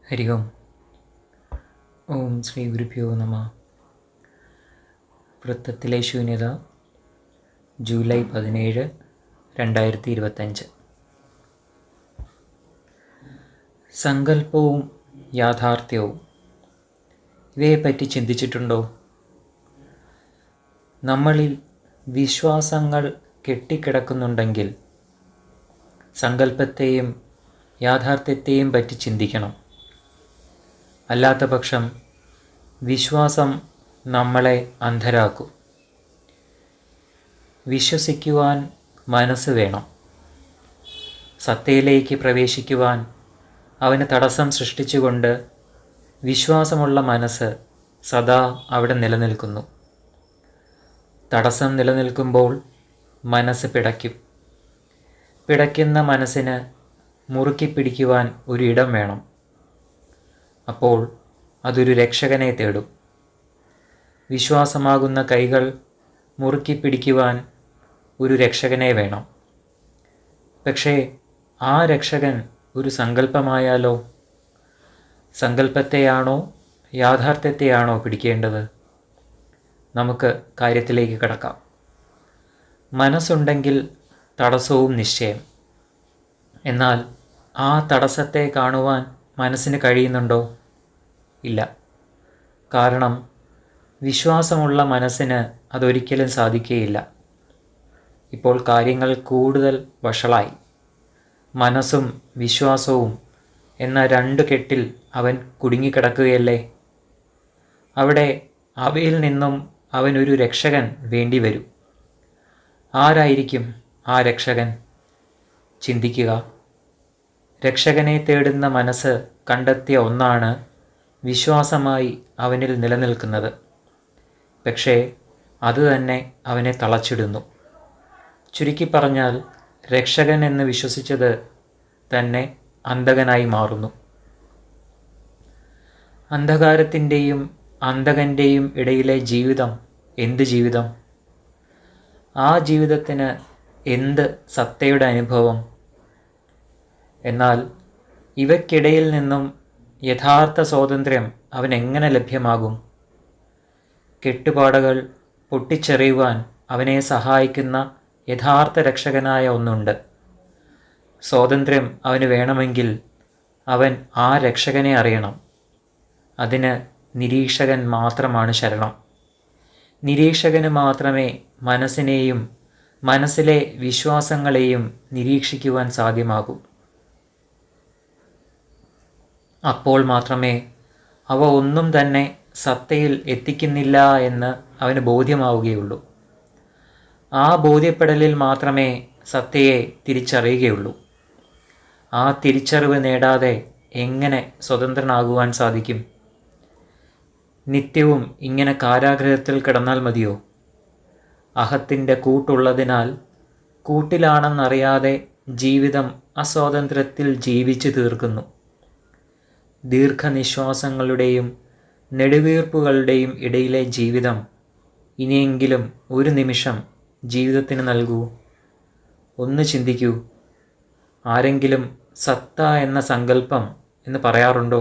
ഹരി ഓം. ഓം ശ്രീ ഗുരുഭ്യോ നമഃ. വൃത്തത്തിലെ ശൂന്യത, ജൂലൈ 17, 2025. സങ്കല്പവും യാഥാർത്ഥ്യവും, ഇവയെപ്പറ്റി ചിന്തിച്ചിട്ടുണ്ടോ? നമ്മളിൽ വിശ്വാസങ്ങൾ കെട്ടിക്കിടക്കുന്നുണ്ടെങ്കിൽ സങ്കല്പത്തെയും യാഥാർത്ഥ്യത്തെയും പറ്റി ചിന്തിക്കണം. അല്ലാത്ത പക്ഷം വിശ്വാസം നമ്മളെ അന്ധരാക്കും. വിശ്വസിക്കുവാൻ മനസ്സ് വേണം. സത്തയിലേക്ക് പ്രവേശിക്കുവാൻ അവന് തടസ്സം സൃഷ്ടിച്ചുകൊണ്ട് വിശ്വാസമുള്ള മനസ്സ് സദാ അവിടെ നിലനിൽക്കുന്നു. തടസ്സം നിലനിൽക്കുമ്പോൾ മനസ്സ് പിടയ്ക്കും. പിടയ്ക്കുന്ന മനസ്സിന് മുറുക്കി പിടിക്കുവാൻ ഒരിടം വേണം. അപ്പോൾ അതൊരു രക്ഷകനെ തേടും. വിശ്വാസമാകുന്ന കൈകൾ മുറുക്കി പിടിക്കുവാൻ ഒരു രക്ഷകനെ വേണം. പക്ഷേ ആ രക്ഷകൻ ഒരു സങ്കല്പമായാലോ? സങ്കല്പത്തെയാണോ യാഥാർത്ഥ്യത്തെയാണോ പിടിക്കേണ്ടത്? നമുക്ക് കാര്യത്തിലേക്ക് കടക്കാം. മനസ്സുണ്ടെങ്കിൽ തടസ്സവും നിശ്ചയം. എന്നാൽ ആ തടസ്സത്തെ കാണുവാൻ മനസ്സിന് കഴിയുന്നുണ്ടോ? ഇല്ല. കാരണം വിശ്വാസമുള്ള മനസ്സിന് അതൊരിക്കലും സാധിക്കുകയില്ല. ഇപ്പോൾ കാര്യങ്ങൾ കൂടുതൽ വഷളായി. മനസ്സും വിശ്വാസവും എന്ന രണ്ട് കെട്ടിൽ അവൻ കുടുങ്ങിക്കിടക്കുകയല്ലേ. അവിടെ അവയിൽ നിന്നും അവനൊരു രക്ഷകൻ വേണ്ടി വരും. ആരായിരിക്കും ആ രക്ഷകൻ? ചിന്തിക്കുക. രക്ഷകനെ തേടുന്ന മനസ്സ് കണ്ടെത്തിയ ഒന്നാണ് വിശ്വാസമായി അവനിൽ നിലനിൽക്കുന്നത്. പക്ഷേ അതുതന്നെ അവനെ തളച്ചിടുന്നു. ചുരുക്കി പറഞ്ഞാൽ രക്ഷകൻ എന്ന് വിശ്വസിച്ചത് തന്നെ അന്ധകനായി മാറുന്നു. അന്ധകാരത്തിൻ്റെയും അന്ധകൻ്റെയും ഇടയിലെ ജീവിതം എന്ത് ജീവിതം? ആ ജീവിതത്തിന് എന്ത് സത്തയുടെ അനുഭവം? എന്നാൽ ഇവയ്ക്കിടയിൽ നിന്നും യഥാർത്ഥ സ്വാതന്ത്ര്യം അവനെങ്ങനെ ലഭ്യമാകും? കെട്ടുപാടുകൾ പൊട്ടിച്ചെറിയുവാൻ അവനെ സഹായിക്കുന്ന യഥാർത്ഥ രക്ഷകനായ ഒന്നുണ്ട്. സ്വാതന്ത്ര്യം അവന് വേണമെങ്കിൽ അവൻ ആ രക്ഷകനെ അറിയണം. അതിന് നിരീക്ഷകൻ മാത്രമാണ് ശരണം. നിരീക്ഷകന് മാത്രമേ മനസ്സിനെയും മനസ്സിലെ വിശ്വാസങ്ങളെയും നിരീക്ഷിക്കുവാൻ സാധ്യമാകൂ. അപ്പോൾ മാത്രമേ അവ ഒന്നും തന്നെ സത്തയിൽ എത്തിക്കുന്നില്ല എന്ന് അവന് ബോധ്യമാവുകയുള്ളൂ. ആ ബോധ്യപ്പെടലിൽ മാത്രമേ സത്തയെ തിരിച്ചറിയുകയുള്ളൂ. ആ തിരിച്ചറിവ് നേടാതെ എങ്ങനെ സ്വതന്ത്രനാകുവാൻ സാധിക്കും? നിത്യവും ഇങ്ങനെ കാരാഗൃഹത്തിൽ കിടന്നാൽ മതിയോ? അഹത്തിൻ്റെ കൂട്ടുള്ളതിനാൽ കൂട്ടിലാണെന്നറിയാതെ ജീവിതം അസ്വാതന്ത്ര്യത്തിൽ ജീവിച്ചു തീർക്കുന്നു. ദീർഘനിശ്വാസങ്ങളുടെയും നെടുവീർപ്പുകളുടെയും ഇടയിലെ ജീവിതം ഇനിയെങ്കിലും ഒരു നിമിഷം ജീവിതത്തിന് നൽകൂ. ഒന്ന് ചിന്തിക്കൂ. ആരെങ്കിലും സത്ത എന്ന സങ്കല്പം എന്ന് പറയാറുണ്ടോ?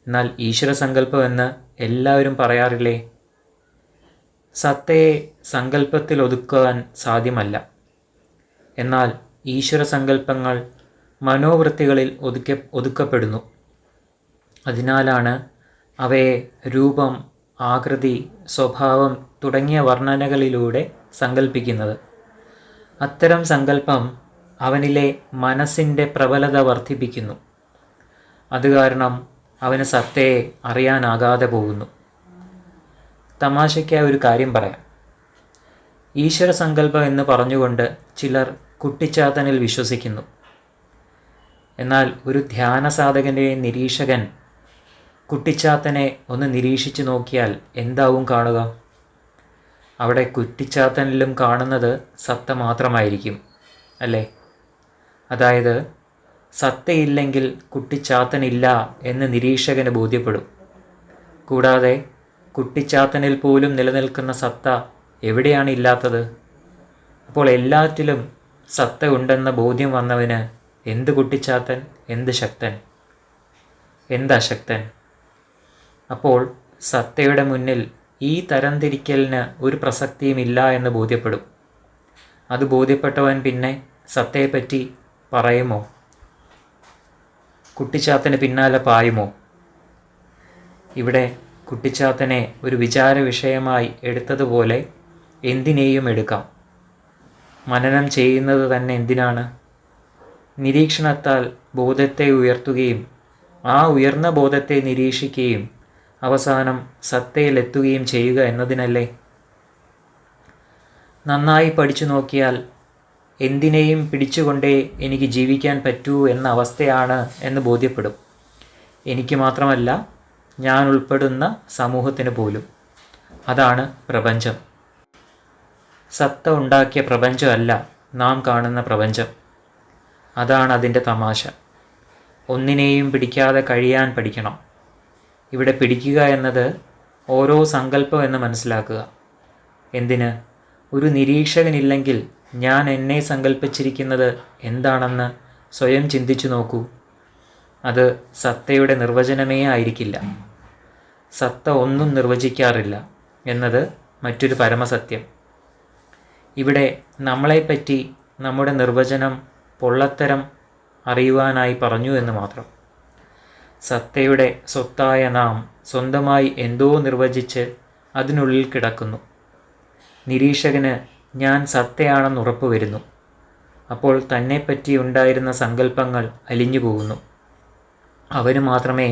എന്നാൽ ഈശ്വര സങ്കല്പം എന്ന് എല്ലാവരും പറയാറില്ലേ? സത്തയെ സങ്കല്പത്തിൽ ഒതുക്കുവാൻ സാധ്യമല്ല. എന്നാൽ ഈശ്വര സങ്കല്പങ്ങൾ മനോവൃത്തികളിൽ ഒതുക്കപ്പെടുന്നു. അതിനാലാണ് അവയെ രൂപം, ആകൃതി, സ്വഭാവം തുടങ്ങിയ വർണ്ണനകളിലൂടെ സങ്കല്പിക്കുന്നത്. അത്തരം സങ്കല്പം അവനിലെ മനസ്സിൻ്റെ പ്രബലത വർദ്ധിപ്പിക്കുന്നു. അത് കാരണം അവന് സത്തയെ അറിയാനാകാതെ പോകുന്നു. തമാശയ്ക്കായി ഒരു കാര്യം പറയാം. ഈശ്വര സങ്കല്പം എന്ന് പറഞ്ഞുകൊണ്ട് ചിലർ കുട്ടിച്ചാത്തനിൽ വിശ്വസിക്കുന്നു. എന്നാൽ ഒരു ധ്യാന സാധകൻ്റെ നിരീക്ഷകൻ കുട്ടിച്ചാത്തനെ ഒന്ന് നിരീക്ഷിച്ചു നോക്കിയാൽ എന്താവും കാണുക? അവിടെ കുട്ടിച്ചാത്തനിലും കാണുന്നത് സത്ത മാത്രമായിരിക്കും, അല്ലേ? അതായത് സത്തയില്ലെങ്കിൽ കുട്ടിച്ചാത്തനില്ല എന്ന് നിരീക്ഷകന് ബോധ്യപ്പെടും. കൂടാതെ കുട്ടിച്ചാത്തനിൽ പോലും നിലനിൽക്കുന്ന സത്ത എവിടെയാണ് ഇല്ലാത്തത്? അപ്പോൾ എല്ലാറ്റിലും സത്ത ഉണ്ടെന്ന ബോധ്യം വന്നവന് എന്ത് കുട്ടിച്ചാത്തൻ, എന്ത് ശക്തൻ? എന്തശക്തൻ. അപ്പോൾ സത്തയുടെ മുന്നിൽ ഈ തരംതിരിക്കലിന് ഒരു പ്രസക്തിയുമില്ല എന്ന് ബോധ്യപ്പെടും. അത് ബോധ്യപ്പെട്ടവൻ പിന്നെ സത്തയെപ്പറ്റി പറയുമോ? കുട്ടിച്ചാത്തന് പിന്നാലെ പായുമോ? ഇവിടെ കുട്ടിച്ചാത്തനെ ഒരു വിചാര വിഷയമായി എടുത്തതുപോലെ എന്തിനേയും എടുക്കാം. മനനം ചെയ്യുന്നത് തന്നെ എന്തിനാണ്? നിരീക്ഷണത്താൽ ബോധത്തെ ഉയർത്തുകയും ആ ഉയർന്ന ബോധത്തെ നിരീക്ഷിക്കുകയും അവസാനം സത്തയിലെത്തുകയും ചെയ്യുക എന്നതിനല്ലേ? നന്നായി പഠിച്ചു നോക്കിയാൽ എന്തിനേയും പിടിച്ചുകൊണ്ടേ എനിക്ക് ജീവിക്കാൻ പറ്റൂ എന്ന അവസ്ഥയാണ് എന്ന് ബോധ്യപ്പെടും. എനിക്ക് മാത്രമല്ല, ഞാൻ ഉൾപ്പെടുന്ന സമൂഹത്തിന് പോലും. അതാണ് പ്രപഞ്ചം. സത്ത ഉണ്ടാക്കിയ പ്രപഞ്ചമല്ല നാം കാണുന്ന പ്രപഞ്ചം. അതാണ് അതിൻ്റെ തമാശ. ഒന്നിനെയും പിടിക്കാതെ കഴിയാൻ പഠിക്കണം. ഇവിടെ പിടിക്കുക എന്നത് ഓരോ സങ്കല്പം എന്ന് മനസ്സിലാക്കുക. എന്തിന്? ഒരു നിരീക്ഷകനില്ലെങ്കിൽ ഞാൻ എന്നെ സങ്കല്പിച്ചിരിക്കുന്നത് എന്താണെന്ന് സ്വയം ചിന്തിച്ചു നോക്കൂ. അത് സത്തയുടെ നിർവചനമേ ആയിരിക്കില്ല. സത്ത ഒന്നും നിർവചിക്കാറില്ല എന്നത് മറ്റൊരു പരമസത്യം. ഇവിടെ നമ്മളെപ്പറ്റി നമ്മുടെ നിർവചനം പൊള്ളത്തരം അറിയുവാനായി പറഞ്ഞു എന്ന് മാത്രം. സത്തയുടെ സ്വത്തായ നാം സ്വന്തമായി എന്തോ നിർവചിച്ച് അതിനുള്ളിൽ കിടക്കുന്നു. നിരീക്ഷകന് ഞാൻ സത്തയാണെന്ന് ഉറപ്പ് വരുന്നു. അപ്പോൾ തന്നെപ്പറ്റി ഉണ്ടായിരുന്ന സങ്കല്പങ്ങൾ അലിഞ്ഞു പോകുന്നു. അവന് മാത്രമേ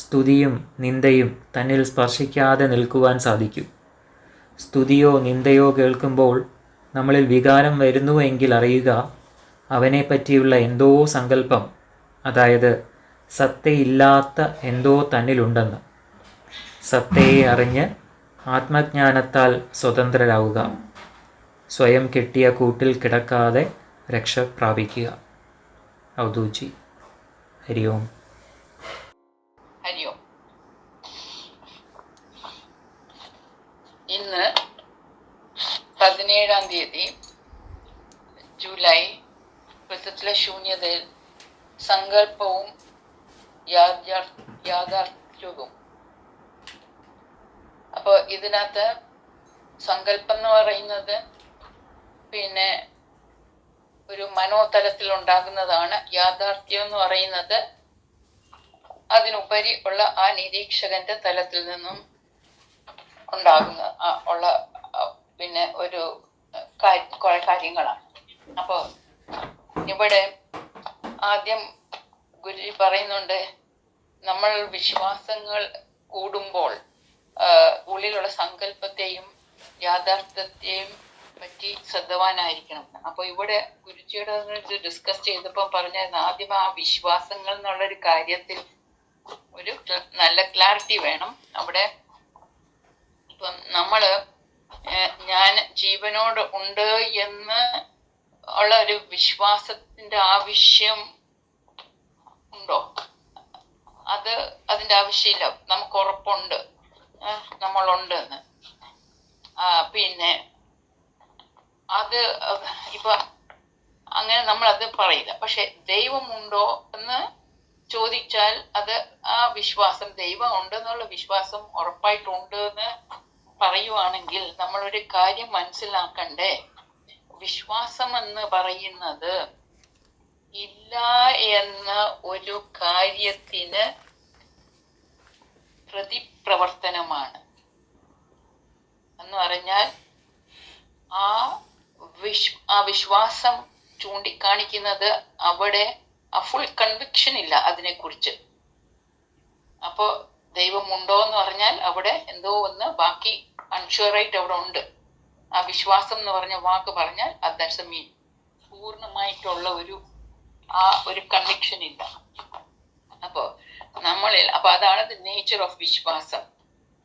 സ്തുതിയും നിന്ദയും തന്നിൽ സ്പർശിക്കാതെ നിൽക്കുവാൻ സാധിക്കൂ. സ്തുതിയോ നിന്ദയോ കേൾക്കുമ്പോൾ നമ്മളിൽ വികാരം വരുന്നുവെങ്കിൽ അറിയുക, അവനെപ്പറ്റിയുള്ള എന്തോ സങ്കല്പം, അതായത് സത്തയില്ലാത്ത എന്തോ തന്നിലുണ്ടെന്ന്. സത്തയെ അറിഞ്ഞ് ആത്മജ്ഞാനത്താൽ സ്വതന്ത്രരാവുക. സ്വയം കെട്ടിയ കൂട്ടിൽ കിടക്കാതെ രക്ഷ പ്രാപിക്കുക. അവധൂജി. ഹരി ഓം. ഹരി ഓം. ഇന്ന് 17-ാം തീയതി ജൂലൈ വൃത്തത്തിലെ ശൂന്യതയിൽ സങ്കല്പവും യാഥാർത്ഥ്യവും. അപ്പോൾ ഇതിനകത്ത് സങ്കല്പം എന്ന് പറയുന്നത് പിന്നെ ഒരു മനോതലത്തിൽ ഉണ്ടാകുന്നതാണ്. യാഥാർത്ഥ്യം എന്ന് പറയുന്നത് അതിനുപരി ഉള്ള ആ നിരീക്ഷകന്റെ തലത്തിൽ നിന്നും ഉണ്ടാകുന്ന ഉള്ള പിന്നെ ഒരു കുറെ കാര്യങ്ങളാണ്. അപ്പോൾ ഇവിടെ ആദ്യം ഗുരുജി പറയുന്നുണ്ട്, നമ്മൾ വിശ്വാസങ്ങൾ കൂടുമ്പോൾ ഉള്ളിലുള്ള സങ്കല്പത്തെയും യാഥാർത്ഥ്യത്തെയും പറ്റി ശ്രദ്ധവാനായിരിക്കണം. അപ്പോൾ ഇവിടെ ഗുരുജിയുടെ ഡിസ്കസ് ചെയ്തപ്പോൾ പറഞ്ഞായിരുന്നു, ആദ്യം ആ വിശ്വാസങ്ങൾ എന്നുള്ളൊരു കാര്യത്തിൽ ഒരു നല്ല ക്ലാരിറ്റി വേണം. അവിടെ ഇപ്പം നമ്മള് ഞാൻ ജീവനോട് ഉണ്ട് എന്ന് ഉള്ള ഒരു വിശ്വാസത്തിന്റെ ആവശ്യം ഉണ്ടോ? അതിന്റെ ആവശ്യമില്ല. നമുക്ക് ഉറപ്പുണ്ട് നമ്മളുണ്ട് എന്ന്. പിന്നെ അത് ഇപ്പൊ അങ്ങനെ നമ്മൾ അത് പറയില്ല. പക്ഷെ ദൈവമുണ്ടോ എന്ന് ചോദിച്ചാൽ അത് ആ വിശ്വാസം, ദൈവം ഉണ്ടെന്നുള്ള വിശ്വാസം ഉറപ്പായിട്ടുണ്ട് എന്ന് പറയുവാണെങ്കിൽ നമ്മളൊരു കാര്യം മനസ്സിലാക്കണ്ടേ, വിശ്വാസം എന്ന് പറയുന്നത് ഇല്ല എന്ന ഒരു കാര്യത്തിന് പ്രതിപ്രവർത്തനമാണ്. എന്ന് പറഞ്ഞാൽ ആ വിശ്വാസം ചൂണ്ടിക്കാണിക്കുന്നത് അവിടെ ആ ഫുൾ കൺവിക്ഷൻ ഇല്ല അതിനെക്കുറിച്ച്. അപ്പോ ദൈവമുണ്ടോ എന്ന് പറഞ്ഞാൽ അവിടെ എന്തോ ഒന്ന് ബാക്കി അൺഷുവറായിട്ട് അവിടെ ഉണ്ട്. ആ വിശ്വാസം എന്ന് പറഞ്ഞ വാക്ക് പറഞ്ഞാൽ ദാറ്റ്സ് എ മീൻ. പൂർണ്ണമായിട്ടുള്ള ഒരു കൺവിക്ഷൻ ഇല്ല. അപ്പോ നമ്മളിൽ അതാണ് ദ നേച്ചർ ഓഫ് വിശ്വാസം.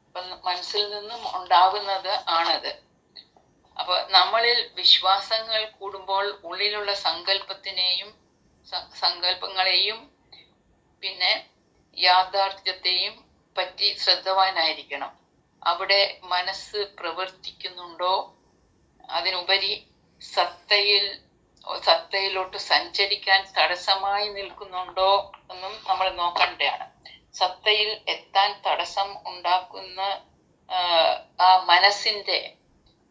അപ്പൊ മനസ്സിൽ നിന്നും ഉണ്ടാകുന്നത് ആണത്. അപ്പൊ നമ്മളിൽ വിശ്വാസങ്ങൾ കൂടുമ്പോൾ ഉള്ളിലുള്ള സങ്കല്പങ്ങളെയും പിന്നെ യാഥാർത്ഥ്യത്തെയും പറ്റി ശ്രദ്ധവാനായിരിക്കണം. അവിടെ മനസ്സ് പ്രവർത്തിക്കുന്നുണ്ടോ, അതിനുപരി സത്തയിലോട്ട് സഞ്ചരിക്കാൻ തടസ്സമായി നിൽക്കുന്നുണ്ടോ എന്നും നമ്മൾ നോക്കേണ്ടതാണ്. സത്തയിൽ എത്താൻ തടസ്സം ഉണ്ടാക്കുന്ന ആ മനസ്സിന്റെ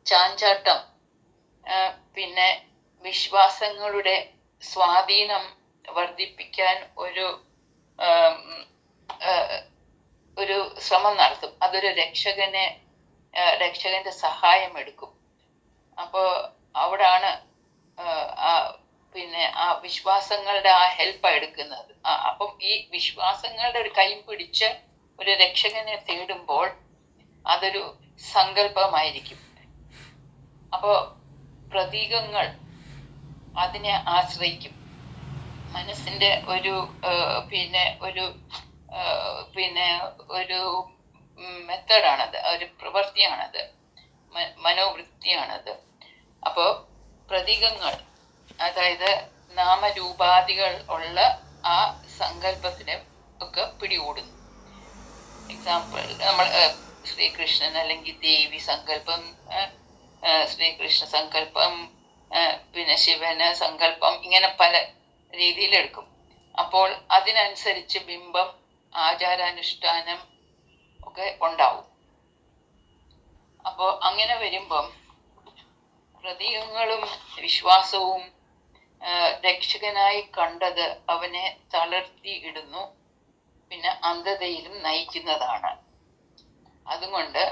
ചാഞ്ചാട്ടം, പിന്നെ വിശ്വാസങ്ങളുടെ സ്വാധീനം വർദ്ധിപ്പിക്കാൻ ഒരു ശ്രമം നടത്തും. അതൊരു രക്ഷകന്റെ സഹായം എടുക്കും. അപ്പോ അവിടാണ് പിന്നെ ആ വിശ്വാസങ്ങളുടെ ആ ഹെൽപ്പ് എടുക്കുന്നത്. അപ്പം ഈ വിശ്വാസങ്ങളുടെ ഒരു കൈ പിടിച്ച് ഒരു രക്ഷകനെ തേടുമ്പോൾ അതൊരു സങ്കല്പമായിരിക്കും. അപ്പോ പ്രതീകങ്ങൾ അതിനെ ആശ്രയിക്കും. മനസ്സിന്റെ ഒരു മെത്തേഡാണത്, ഒരു പ്രവൃത്തിയാണത്, മനോവൃത്തിയാണത്. അപ്പോ പ്രതീകങ്ങൾ, അതായത് നാമരൂപാദികൾ ഉള്ള ആ സങ്കല്പത്തിനെ ഒക്കെ പിടികൂടുന്നു. എക്സാമ്പിൾ, നമ്മൾ ശ്രീകൃഷ്ണൻ അല്ലെങ്കിൽ ദേവി സങ്കല്പം, ശ്രീകൃഷ്ണ സങ്കല്പം, പിന്നെ ശിവന് സങ്കല്പം, ഇങ്ങനെ പല രീതിയിലെടുക്കും. അപ്പോൾ അതിനനുസരിച്ച് ബിംബം, ആചാരാനുഷ്ഠാനം ഒക്കെ ഉണ്ടാവും. അപ്പോൾ അങ്ങനെ വരുമ്പം പ്രതീകങ്ങളും വിശ്വാസവും രക്ഷകനായി കണ്ടത് അവനെ തളർത്തി ഇടുന്നു, പിന്നെ അന്ധതയിലും നയിക്കുന്നതാണ്. അതുകൊണ്ട്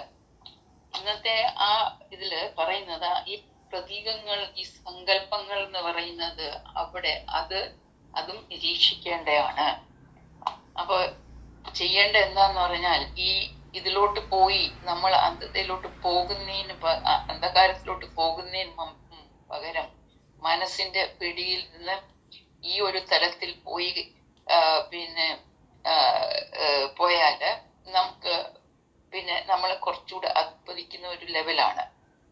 ഇന്നത്തെ ആ ഇതില് പറയുന്നത് ഈ പ്രതീകങ്ങൾ, ഈ സങ്കല്പങ്ങൾ എന്ന് പറയുന്നത് അവിടെ അതും നിരീക്ഷിക്കേണ്ടതാണ്. അപ്പൊ ചെയ്യേണ്ട എന്താന്ന് പറഞ്ഞാൽ, ഈ ഇതിലോട്ട് പോയി നമ്മൾ അന്ധകാരത്തിലോട്ട് പോകുന്നതിന് പകരം മനസ്സിന്റെ പിടിയിൽ നിന്ന് ഈ ഒരു തലത്തിൽ പോയി പോയാല് നമുക്ക് പിന്നെ നമ്മൾ കുറച്ചുകൂടെ അത്ഭുതിക്കുന്ന ഒരു ലെവലാണ്.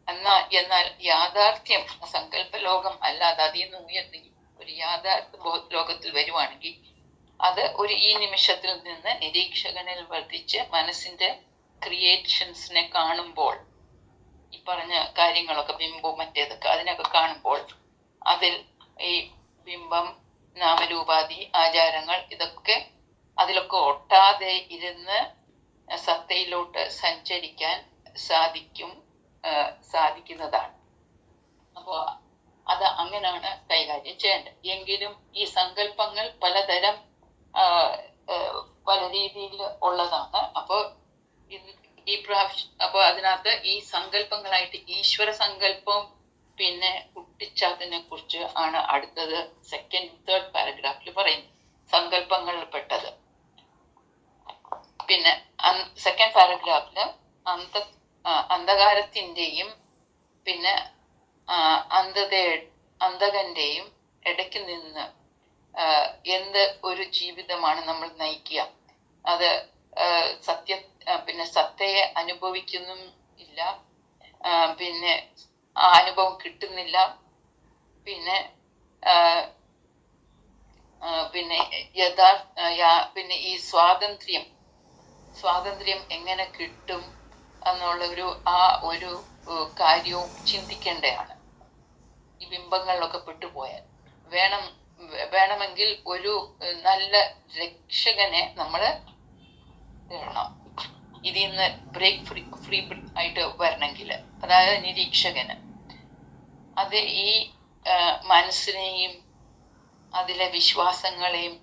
എന്നാൽ യാഥാർത്ഥ്യം, സങ്കല്പ ലോകം അല്ലാതെ അതിൽ നിന്ന് ഉയർത്തി ഒരു യാഥാർത്ഥ്യ ലോകത്തിൽ വരുവാണെങ്കിൽ അത് ഈ നിമിഷത്തിൽ നിന്ന് നിരീക്ഷകനിൽ വർദ്ധിച്ച് മനസ്സിന്റെ ക്രിയേഷൻസിനെ കാണുമ്പോൾ, ഈ പറഞ്ഞ കാര്യങ്ങളൊക്കെ, ബിംബവും മറ്റേതൊക്കെ, അതിനൊക്കെ കാണുമ്പോൾ അതിൽ ഈ ബിംബം, നാമരൂപാധി, ആചാരങ്ങൾ, അതിലൊക്കെ ഒട്ടാതെ ഇരുന്ന് സത്തയിലോട്ട് സഞ്ചരിക്കാൻ സാധിക്കുന്നതാണ്. അപ്പോ അത് അങ്ങനെയാണ് കൈകാര്യം ചെയ്യേണ്ടത്. എങ്കിലും ഈ സങ്കല്പങ്ങൾ പലതരം പല രീതിയിൽ ഉള്ളതാണ്. അപ്പോൾ ഈ പ്രാവശ്യം അതിനകത്ത് ഈ സങ്കല്പങ്ങളായിട്ട് ഈശ്വര സങ്കല്പം പിന്നെ കുട്ടിച്ചാത്തിനെ കുറിച്ച് ആണ് അടുത്തത് തേർഡ് പാരഗ്രാഫിൽ പറയുന്നത്, സങ്കല്പങ്ങളിൽ പെട്ടത്. പിന്നെ സെക്കൻഡ് പാരഗ്രാഫില് അന്ധകാരത്തിന്റെയും പിന്നെ അന്ധകന്റെയും ഇടയ്ക്ക് നിന്ന് എന്ത് ഒരു ജീവിതമാണ് നമ്മൾ നയിക്കുക, അത് സത്തയെ അനുഭവിക്കുന്നും ഇല്ല, പിന്നെ ആ അനുഭവം കിട്ടുന്നില്ല, പിന്നെ ഈ സ്വാതന്ത്ര്യം എങ്ങനെ കിട്ടും എന്നുള്ള ഒരു കാര്യവും ചിന്തിക്കേണ്ടതാണ്. ഈ ബിംബങ്ങളിലൊക്കെ പെട്ടുപോയാൽ വേണമെങ്കിൽ ഒരു നല്ല രക്ഷകനെ നമ്മൾ തേടണം. ഇതിൽ നിന്ന് ഫ്രീ ആയിട്ട് വരണമെങ്കിൽ, അതായത് നിരീക്ഷകന്. അത് ഈ മനസ്സിനെയും അതിലെ വിശ്വാസങ്ങളെയും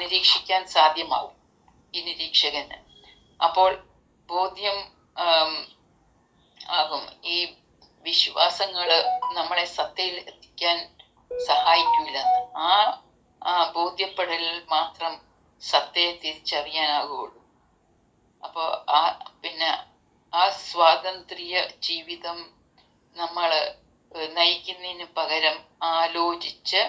നിരീക്ഷിക്കാൻ സാധ്യമാവും ഈ നിരീക്ഷകന്. അപ്പോൾ ബോധ്യം ആകും ഈ വിശ്വാസങ്ങള് നമ്മളെ സത്തയിൽ എത്തിക്കാൻ സഹായിക്കില്ലെന്ന്. ആ ബോധ്യപ്പെടലിൽ മാത്രം സത്തയെ തിരിച്ചറിയാനാകുള്ളൂ. അപ്പോ ആ സ്വാതന്ത്ര്യ ജീവിതം നമ്മൾ നയിക്കുന്നതിന് പകരം ആലോചിച്ച്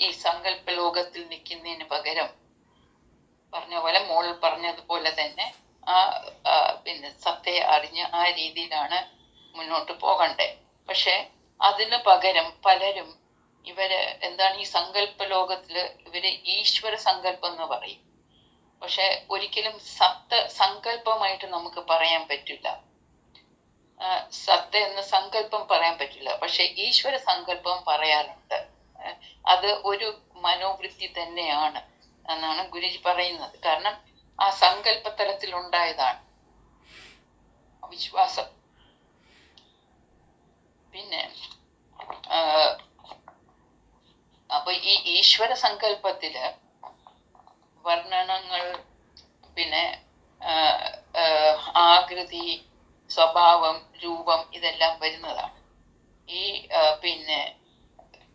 ഈ സങ്കല്പ ലോകത്തിൽ നിൽക്കുന്നതിന് പകരം മോൾ പറഞ്ഞതുപോലെ തന്നെ സത്തയെ അറിഞ്ഞ് ആ രീതിയിലാണ് മുന്നോട്ട് പോകണ്ടേ. പക്ഷെ അതിന് പകരം പലരും ഈ സങ്കല്പ ലോകത്തില് ഈശ്വര സങ്കല്പം എന്ന് പറയും. പക്ഷെ ഒരിക്കലും സങ്കല്പമായിട്ട് നമുക്ക് പറയാൻ പറ്റില്ല. സത്ത എന്ന സങ്കല്പം പറയാൻ പറ്റില്ല, പക്ഷെ ഈശ്വര സങ്കല്പം പറയാറുണ്ട്. അത് ഒരു മനോവൃത്തി തന്നെയാണ് എന്നാണ് ഗുരുജി പറയുന്നത്. കാരണം ആ സങ്കല്പ തലത്തിൽ ഉണ്ടായതാണ് വിശ്വാസം. പിന്നെ അപ്പൊ ഈ ഈശ്വര സങ്കല്പത്തില് വർണ്ണനങ്ങൾ, പിന്നെ ആകൃതി, സ്വഭാവം, രൂപം ഇതെല്ലാം വരുന്നതാണ്. ഈ പിന്നെ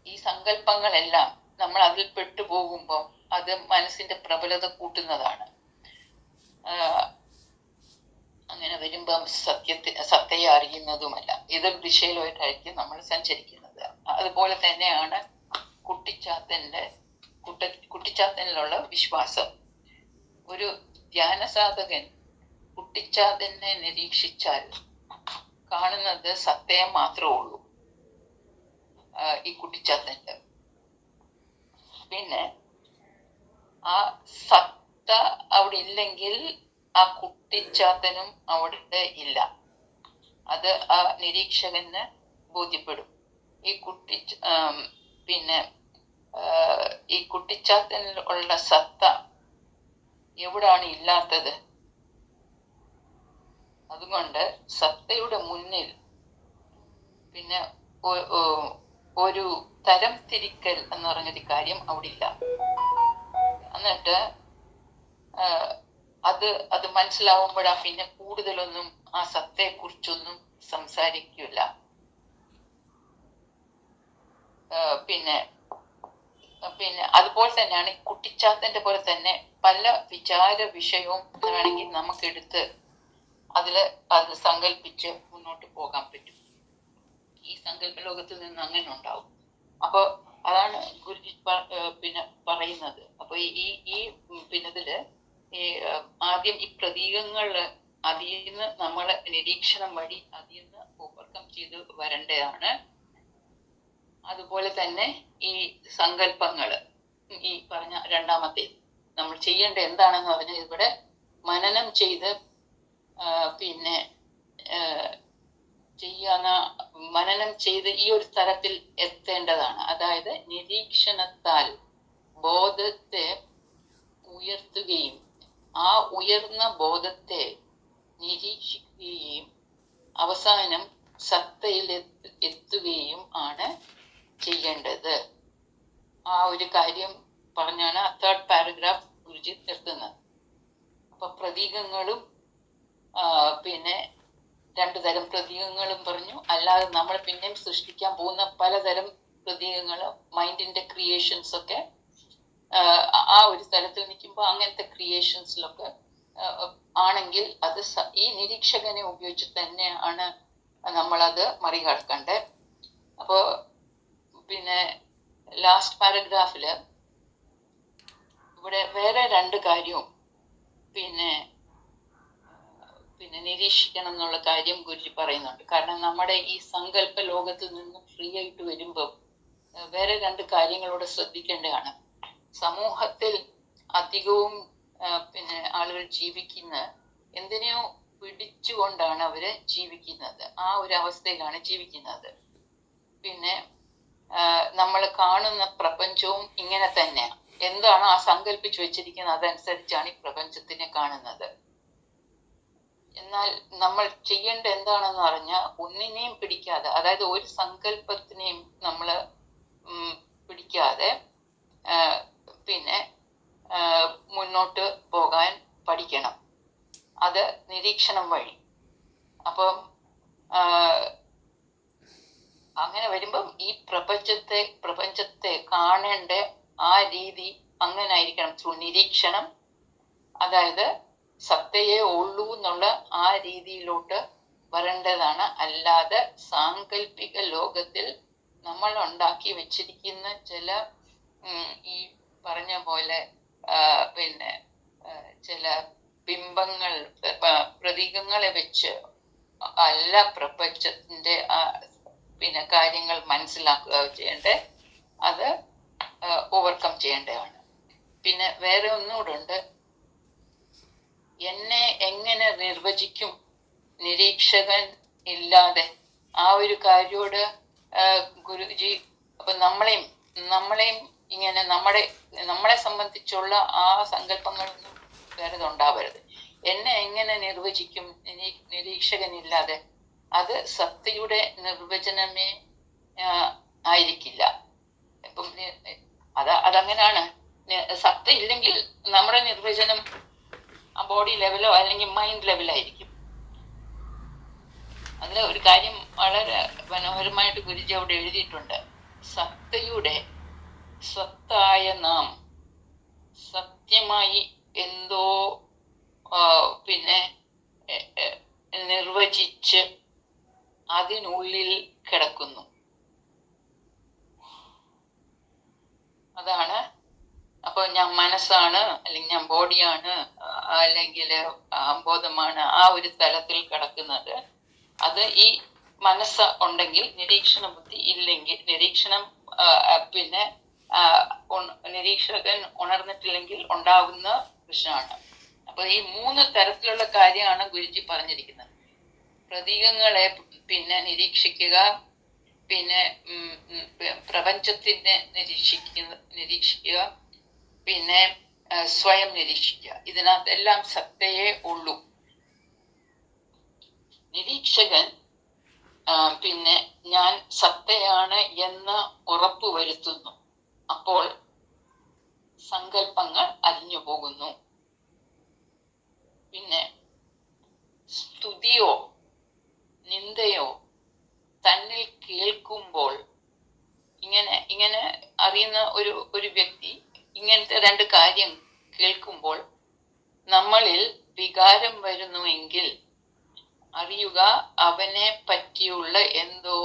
ഈ സങ്കല്പങ്ങളെല്ലാം നമ്മൾ അതിൽ പെട്ടുപോകുമ്പോൾ അത് മനസ്സിന്റെ പ്രബലത കൂട്ടുന്നതാണ്. അങ്ങനെ വരുമ്പം സത്തയെ അറിയുന്നതുമല്ല, ഇതൊരു ദിശയിലായിട്ടായിരിക്കും നമ്മൾ സഞ്ചരിക്കുന്നത്. അതുപോലെ തന്നെയാണ് കുട്ടിച്ചാത്തനിലുള്ള വിശ്വാസം. ഒരു ധ്യാന സാധകൻ കുട്ടിച്ചാത്തനെ നിരീക്ഷിച്ചാൽ കാണുന്നത് സത്തയെ മാത്രമേ ഉള്ളൂ ഈ കുട്ടിച്ചാത്തന്റെ. പിന്നെ ആ സത്ത അവിടെ ഇല്ലെങ്കിൽ ആ കുട്ടിച്ചാത്തനും അവിടെ ഇല്ല. അത് ആ നിരീക്ഷകന് ബോധ്യപ്പെടും. പിന്നെ ഈ കുട്ടിച്ചാത്തനിൽ ഉള്ള സത്ത എവിടാണ് ഇല്ലാത്തത്? അതുകൊണ്ട് സത്തയുടെ മുന്നിൽ പിന്നെ ഒരു തരം തിരിക്കൽ എന്ന് പറഞ്ഞൊരു കാര്യം അവിടെ ഇല്ല. എന്നിട്ട് അത് മനസ്സിലാവുമ്പോഴാ പിന്നെ കൂടുതലൊന്നും ആ സത്തയെ കുറിച്ചൊന്നും സംസാരിക്കില്ല. പിന്നെ അതുപോലെ തന്നെയാണ് ഈ കുട്ടിച്ചാത്തന്റെ പോലെ തന്നെ പല വിചാര വിഷയവും വേണമെങ്കിൽ നമുക്കെടുത്ത് അത് സങ്കല്പിച്ച് മുന്നോട്ട് പോകാൻ പറ്റും. ഈ സങ്കല്പ ലോകത്തിൽ നിന്ന് അങ്ങനെ ഉണ്ടാവും. അപ്പൊ അതാണ് ഗുരുജി പിന്നെ പറയുന്നത്. അപ്പൊ ഈ ഇതില് ഈ ആദ്യം ഈ പ്രതീകങ്ങള് അതിൽ നിന്ന് നമ്മളെ നിരീക്ഷണം വഴി അതിൽ നിന്ന് ഓവർകം ചെയ്ത് വരേണ്ടതാണ്. അതുപോലെ തന്നെ ഈ സങ്കല്പങ്ങള്, ഈ പറഞ്ഞ രണ്ടാമത്തെ നമ്മൾ ചെയ്യേണ്ട എന്താണെന്ന് പറഞ്ഞാൽ ഇവിടെ മനനം ചെയ്ത് പിന്നെ മനനം ചെയ്ത് ഈ ഒരു തലത്തിൽ എത്തേണ്ടതാണ്. അതായത് നിരീക്ഷണത്താൽ ബോധത്തെ ഉയർത്തുകയും ആ ഉയർന്ന ബോധത്തെ നിരീക്ഷിക്കുകയും അവസാനം സത്തയിൽ എത്തുകയും ആണ് ചെയ്യേണ്ടത്. ആ ഒരു കാര്യം പറഞ്ഞാണ് ആ 3rd പാരഗ്രാഫ് ഗുരുജി നിർത്തുന്നത്. അപ്പൊ പ്രതീകങ്ങളും പിന്നെ 2 തരം പ്രതീകങ്ങളും പറഞ്ഞു. അല്ലാതെ നമ്മൾ പിന്നെയും സൃഷ്ടിക്കാൻ പോകുന്ന പലതരം പ്രതീകങ്ങൾ, മൈൻഡിന്റെ ക്രിയേഷൻസ് ഒക്കെ ആ ഒരു തലത്തിൽ നിൽക്കുമ്പോൾ അങ്ങനത്തെ ക്രിയേഷൻസിലൊക്കെ ആണെങ്കിൽ അത് ഈ നിരീക്ഷകനെ ഉപയോഗിച്ച് തന്നെയാണ് നമ്മളത് മറികടക്കേണ്ടത്. അപ്പോ പിന്നെ ലാസ്റ്റ് പാരഗ്രാഫില് ഇവിടെ വേറെ 2 കാര്യവും പിന്നെ നിരീക്ഷിക്കണം എന്നുള്ള കാര്യം ഗുരുജി പറയുന്നുണ്ട്. കാരണം നമ്മുടെ ഈ സങ്കല്പ ലോകത്തിൽ നിന്ന് ഫ്രീ ആയിട്ട് വരുമ്പോൾ വേറെ 2 കാര്യങ്ങളോട് ശ്രദ്ധിക്കേണ്ടതാണ്. സമൂഹത്തിൽ അധികവും പിന്നെ ആളുകൾ ജീവിക്കുന്ന എന്തിനെയോ പിടിച്ചുകൊണ്ടാണ് അവര് ജീവിക്കുന്നത്. ആ ഒരു അവസ്ഥയിലാണ് ജീവിക്കുന്നത്. പിന്നെ നമ്മൾ കാണുന്ന പ്രപഞ്ചവും ഇങ്ങനെ തന്നെയാണ്. എന്താണ് ആ സങ്കല്പിച്ചു വെച്ചിരിക്കുന്നത് അതനുസരിച്ചാണ് ഈ പ്രപഞ്ചത്തിനെ കാണുന്നത്. എന്നാൽ നമ്മൾ ചെയ്യേണ്ട എന്താണെന്ന് പറഞ്ഞാൽ ഒന്നിനെയും പിടിക്കാതെ, അതായത് ഒരു സങ്കല്പത്തിനെയും നമ്മൾ പിടിക്കാതെ പിന്നെ മുന്നോട്ട് പോകാൻ പഠിക്കണം. അത് നിരീക്ഷണം വഴി. അപ്പം അങ്ങനെ വരുമ്പം ഈ പ്രപഞ്ചത്തെ കാണേണ്ട ആ രീതി അങ്ങനെ ആയിരിക്കണം. ത്രൂ നിരീക്ഷണം, അതായത് സത്തയെ ഉള്ളൂ എന്നുള്ള ആ രീതിയിലോട്ട് വരേണ്ടതാണ്. അല്ലാതെ സാങ്കല്പിക ലോകത്തിൽ നമ്മൾ ഉണ്ടാക്കി വെച്ചിരിക്കുന്ന ചില ഈ പറഞ്ഞ പോലെ പിന്നെ ചില ബിംബങ്ങൾ, പ്രതീകങ്ങളെ വെച്ച് അല്ല പ്രപഞ്ചത്തിന്റെ പിന്നെ കാര്യങ്ങൾ മനസ്സിലാക്കുക ചെയ്യേണ്ടത്. അത് ഓവർകം ചെയ്യേണ്ടതാണ്. പിന്നെ വേറെ ഒന്നുകൂടെ ഉണ്ട്. എന്നെ എങ്ങനെ നിർവചിക്കും നിരീക്ഷകൻ ഇല്ലാതെ ആ ഒരു കാര്യോട് ഗുരുജി അപ്പൊ നമ്മളെയും ഇങ്ങനെ നമ്മളെ സംബന്ധിച്ചുള്ള ആ സങ്കല്പങ്ങളൊന്നും വേറെ ഉണ്ടാവരുത്. എന്നെ എങ്ങനെ നിർവചിക്കും നിരീക്ഷകനില്ലാതെ? അത് സത്തയുടെ നിർവചനമേ ആയിരിക്കില്ല. ഇപ്പം അതങ്ങനെയാണ്. സത്ത ഇല്ലെങ്കിൽ നമ്മുടെ നിർവചനം ബോഡി ലെവലോ അല്ലെങ്കിൽ മൈൻഡ് ലെവലായിരിക്കും. അതിൽ ഒരു കാര്യം വളരെ മനോഹരമായിട്ട് ഗുരുജി അവിടെ എഴുതിയിട്ടുണ്ട്. സത്തയുടെ സ്വത്തായ നാം സത്യമായി എന്തോ നിർവചിച്ച് അതിനുള്ളിൽ കിടക്കുന്നു. അതാണ്. അപ്പൊ ഞാൻ മനസ്സാണ്, അല്ലെങ്കിൽ ഞാൻ ബോഡിയാണ്, അല്ലെങ്കിൽ ബോധമാണ്, ആ ഒരു തലത്തിൽ കിടക്കുന്നത്. അത് ഈ മനസ്സ് ഉണ്ടെങ്കിൽ, നിരീക്ഷണ ബുദ്ധി ഇല്ലെങ്കിൽ, നിരീക്ഷകൻ ഉണർന്നിട്ടില്ലെങ്കിൽ ഉണ്ടാകുന്ന പ്രശ്നമാണ്. അപ്പൊ ഈ 3 തരത്തിലുള്ള കാര്യമാണ് ഗുരുജി പറഞ്ഞിരിക്കുന്നത്. പ്രതീകങ്ങളെ നിരീക്ഷിക്കുക, പ്രപഞ്ചത്തിനെ നിരീക്ഷിക്കുക, സ്വയം നിരീക്ഷിക്കുക. ഇതിനകത്തെല്ലാം സത്തയേ ഉള്ളൂ. നിരീക്ഷകൻ ഞാൻ സത്തയാണ് എന്ന് ഉറപ്പ് വരുത്തുന്നു. അപ്പോൾ സങ്കല്പങ്ങൾ അലിഞ്ഞു പോകുന്നു. സ്തുതിയോ നിന്ദയോ തന്നിൽ കേൾക്കുമ്പോൾ, ഇങ്ങനെ അറിയുന്ന ഒരു വ്യക്തി ഇങ്ങനത്തെ 2 കാര്യം കേൾക്കുമ്പോൾ നമ്മളിൽ വികാരം വരുന്നുവെങ്കിൽ അറിയുക അവനെ പറ്റിയുള്ള എന്തോ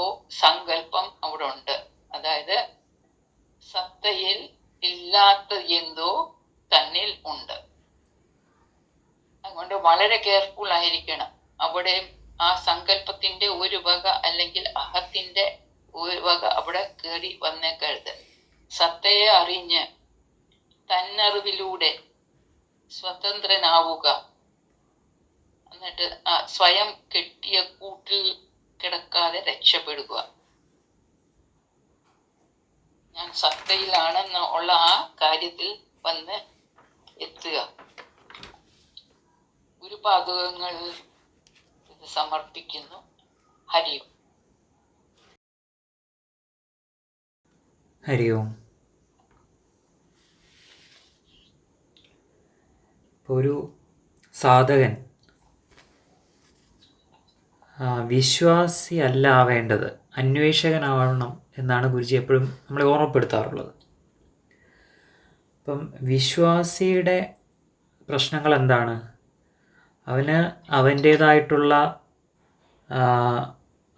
സങ്കല്പം അവിടെ ഉണ്ട്. അതായത് സത്തയിൽ ഇല്ലാത്ത എന്തോ തന്നിൽ ഉണ്ട്. അതുകൊണ്ട് വളരെ കെയർഫുൾ ആയിരിക്കണം. അവിടെ ആ സങ്കല്പത്തിന്റെ ഒരു വക അല്ലെങ്കിൽ അഹത്തിന്റെ ഒരു വക അവിടെ കയറി വന്നേക്കരുത്. സത്തയെ അറിഞ്ഞ് തന്നറിവിലൂടെ സ്വതന്ത്രനാവുക. എന്നിട്ട് സ്വയം കെട്ടിയ കൂട്ടിൽ കിടക്കാതെ രക്ഷപ്പെടുക. ഞാൻ സത്തയിലാണെന്ന് ഉള്ള ആ കാര്യത്തിൽ വന്ന് എത്തുക. ഗുരുപാദുകങ്ങൾ ഇത് സമർപ്പിക്കുന്നു. ഹരി ഓം. ഹരി ഓം. ഒരു സാധകൻ വിശ്വാസി അല്ല ആവേണ്ടത്, അന്വേഷകനാവണം എന്നാണ് ഗുരുജി എപ്പോഴും നമ്മളെ ഓർമ്മപ്പെടുത്താറുള്ളത്. അപ്പം വിശ്വാസിയുടെ പ്രശ്നങ്ങൾ എന്താണ്? അവന് അവൻ്റേതായിട്ടുള്ള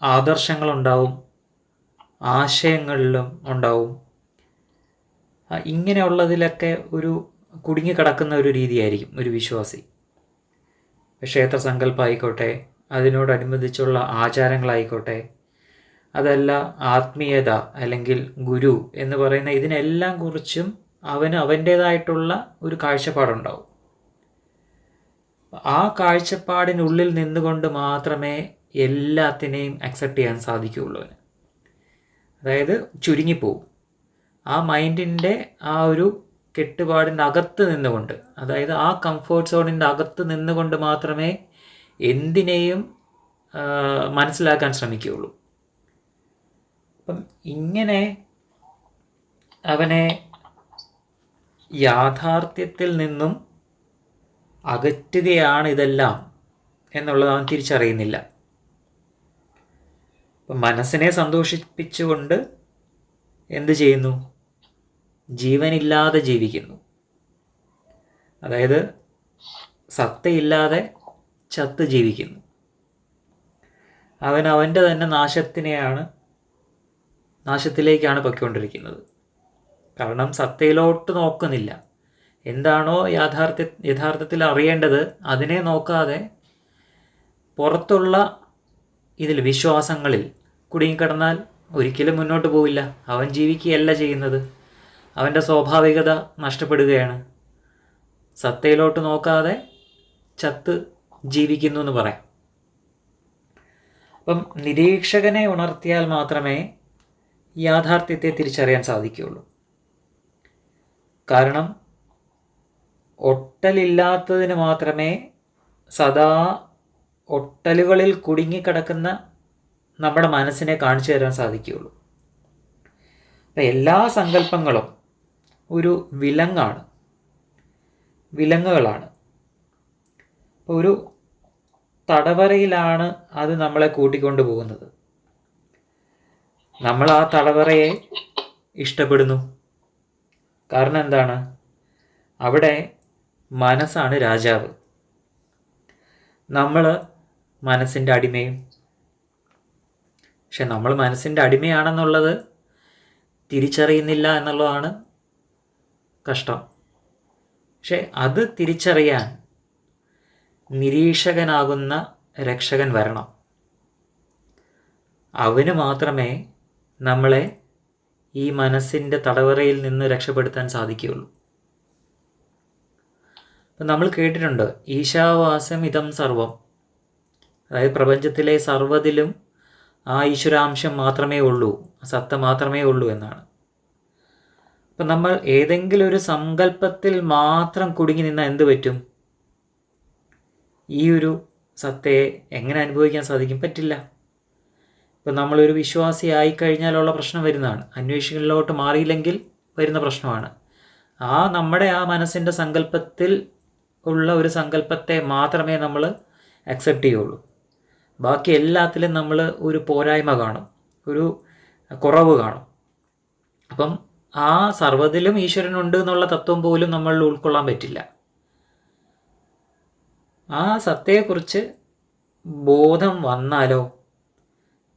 ആദർശങ്ങളുണ്ടാവും, ആശയങ്ങളിലും ഉണ്ടാവും. ഇങ്ങനെയുള്ളതിലൊക്കെ ഒരു കുടുങ്ങിക്കിടക്കുന്ന ഒരു രീതിയായിരിക്കും ഒരു വിശ്വാസി. ക്ഷേത്ര സങ്കല്പമായിക്കോട്ടെ, അതിനോടനുബന്ധിച്ചുള്ള ആചാരങ്ങളായിക്കോട്ടെ, അതല്ല ആത്മീയത അല്ലെങ്കിൽ ഗുരു എന്ന് പറയുന്ന ഇതിനെല്ലാം കുറിച്ചും അവന് അവൻ്റേതായിട്ടുള്ള ഒരു കാഴ്ചപ്പാടുണ്ടാവും. ആ കാഴ്ചപ്പാടിനുള്ളിൽ നിന്നുകൊണ്ട് മാത്രമേ എല്ലാത്തിനെയും അക്സെപ്റ്റ് ചെയ്യാൻ സാധിക്കുകയുള്ളൂ. അതായത് ചുരുങ്ങിപ്പോവും. ആ മൈൻഡിൻ്റെ ആ ഒരു കെട്ടുപാടിൻ്റെ അകത്ത് നിന്നുകൊണ്ട്, അതായത് ആ കംഫേർട്ട് സോണിൻ്റെ അകത്ത് നിന്നുകൊണ്ട് മാത്രമേ എന്തിനേയും മനസ്സിലാക്കാൻ ശ്രമിക്കുകയുള്ളൂ. അപ്പം ഇങ്ങനെ അവനെ യാഥാർത്ഥ്യത്തിൽ നിന്നും അകറ്റുകയാണ് ഇതെല്ലാം എന്നുള്ളത് അവൻ തിരിച്ചറിയുന്നില്ല. അപ്പം മനസ്സിനെ സന്തോഷിപ്പിച്ചുകൊണ്ട് എന്ത് ചെയ്യുന്നു? ജീവനില്ലാതെ ജീവിക്കുന്നു. അതായത് സത്തയില്ലാതെ ചത്ത് ജീവിക്കുന്നു. അവൻ അവൻ്റെ തന്നെ നാശത്തിലേക്കാണ് പൊയ്ക്കൊണ്ടിരിക്കുന്നത്. കാരണം സത്തയിലോട്ട് നോക്കുന്നില്ല. എന്താണോ യഥാർത്ഥത്തിൽ അറിയേണ്ടത് അതിനെ നോക്കാതെ പുറത്തുള്ള വിശ്വാസങ്ങളിൽ കുടുങ്ങിക്കിടന്നാൽ ഒരിക്കലും മുന്നോട്ട് പോവില്ല. അവൻ ജീവിക്കുകയല്ല ചെയ്യുന്നത്, അവൻ്റെ സ്വാഭാവികത നഷ്ടപ്പെടുകയാണ്. സത്തയിലോട്ട് നോക്കാതെ ചത്ത് ജീവിക്കുന്നു എന്ന് പറയാം. അപ്പം നിരീക്ഷകനെ ഉണർത്തിയാൽ മാത്രമേ യാഥാർത്ഥ്യത്തെ തിരിച്ചറിയാൻ സാധിക്കുകയുള്ളൂ. കാരണം ഒട്ടലില്ലാത്തതിന് മാത്രമേ സദാ ഒട്ടലുകളിൽ കുടുങ്ങിക്കിടക്കുന്ന നമ്മുടെ മനസ്സിനെ കാണിച്ചു തരാൻ സാധിക്കുകയുള്ളൂ. അപ്പം എല്ലാ സങ്കല്പങ്ങളും ഒരു വിലങ്ങുകളാണ്. അപ്പോൾ ഒരു തടവറയിലാണ് അത് നമ്മളെ കൂട്ടിക്കൊണ്ടു പോകുന്നത്. നമ്മൾ ആ തടവറയെ ഇഷ്ടപ്പെടുന്നു. കാരണം എന്താണ്? അവിടെ മനസ്സാണ് രാജാവ്, നമ്മൾ മനസ്സിൻ്റെ അടിമയും. പക്ഷെ നമ്മൾ മനസ്സിൻ്റെ അടിമയാണെന്നുള്ളത് തിരിച്ചറിയുന്നില്ല എന്നുള്ളതാണ് കഷ്ടം. പക്ഷെ അത് തിരിച്ചറിയാൻ നിരീക്ഷകനാകുന്ന രക്ഷകൻ വരണം. അവന് മാത്രമേ നമ്മളെ ഈ മനസ്സിൻ്റെ തടവറയിൽ നിന്ന് രക്ഷപ്പെടുത്താൻ സാധിക്കുകയുള്ളൂ. അപ്പം നമ്മൾ കേട്ടിട്ടുണ്ട്, ഈശാവാസ്യം ഇതം സർവം, അതായത് പ്രപഞ്ചത്തിലെ സർവ്വതിലും ആ ഈശ്വരാംശം മാത്രമേ ഉള്ളൂ, സത്ത മാത്രമേ ഉള്ളൂ എന്നാണ്. അപ്പം നമ്മൾ ഏതെങ്കിലും ഒരു സങ്കല്പത്തിൽ മാത്രം കുടുങ്ങി നിന്നാൽ എന്ത് പറ്റും? ഈ ഒരു സത്തയെ എങ്ങനെ അനുഭവിക്കാൻ സാധിക്കും? പറ്റില്ല. ഇപ്പം നമ്മളൊരു വിശ്വാസി ആയിക്കഴിഞ്ഞാലുള്ള പ്രശ്നം വരുന്നതാണ്. അന്വേഷികളിലോട്ട് മാറിയില്ലെങ്കിൽ വരുന്ന പ്രശ്നമാണ്. നമ്മുടെ മനസ്സിൻ്റെ സങ്കല്പത്തിൽ ഉള്ള ഒരു സങ്കല്പത്തെ മാത്രമേ നമ്മൾ അക്സെപ്റ്റ് ചെയ്യുള്ളൂ. ബാക്കി എല്ലാത്തിലും നമ്മൾ ഒരു പോരായ്മ കാണും, ഒരു കുറവ് കാണും. അപ്പം ആ സർവ്വതിലും ഈശ്വരനുണ്ട് എന്നുള്ള തത്വം പോലും നമ്മൾ ഉൾക്കൊള്ളാൻ പറ്റില്ല. ആ സത്തയെക്കുറിച്ച് ബോധം വന്നാലോ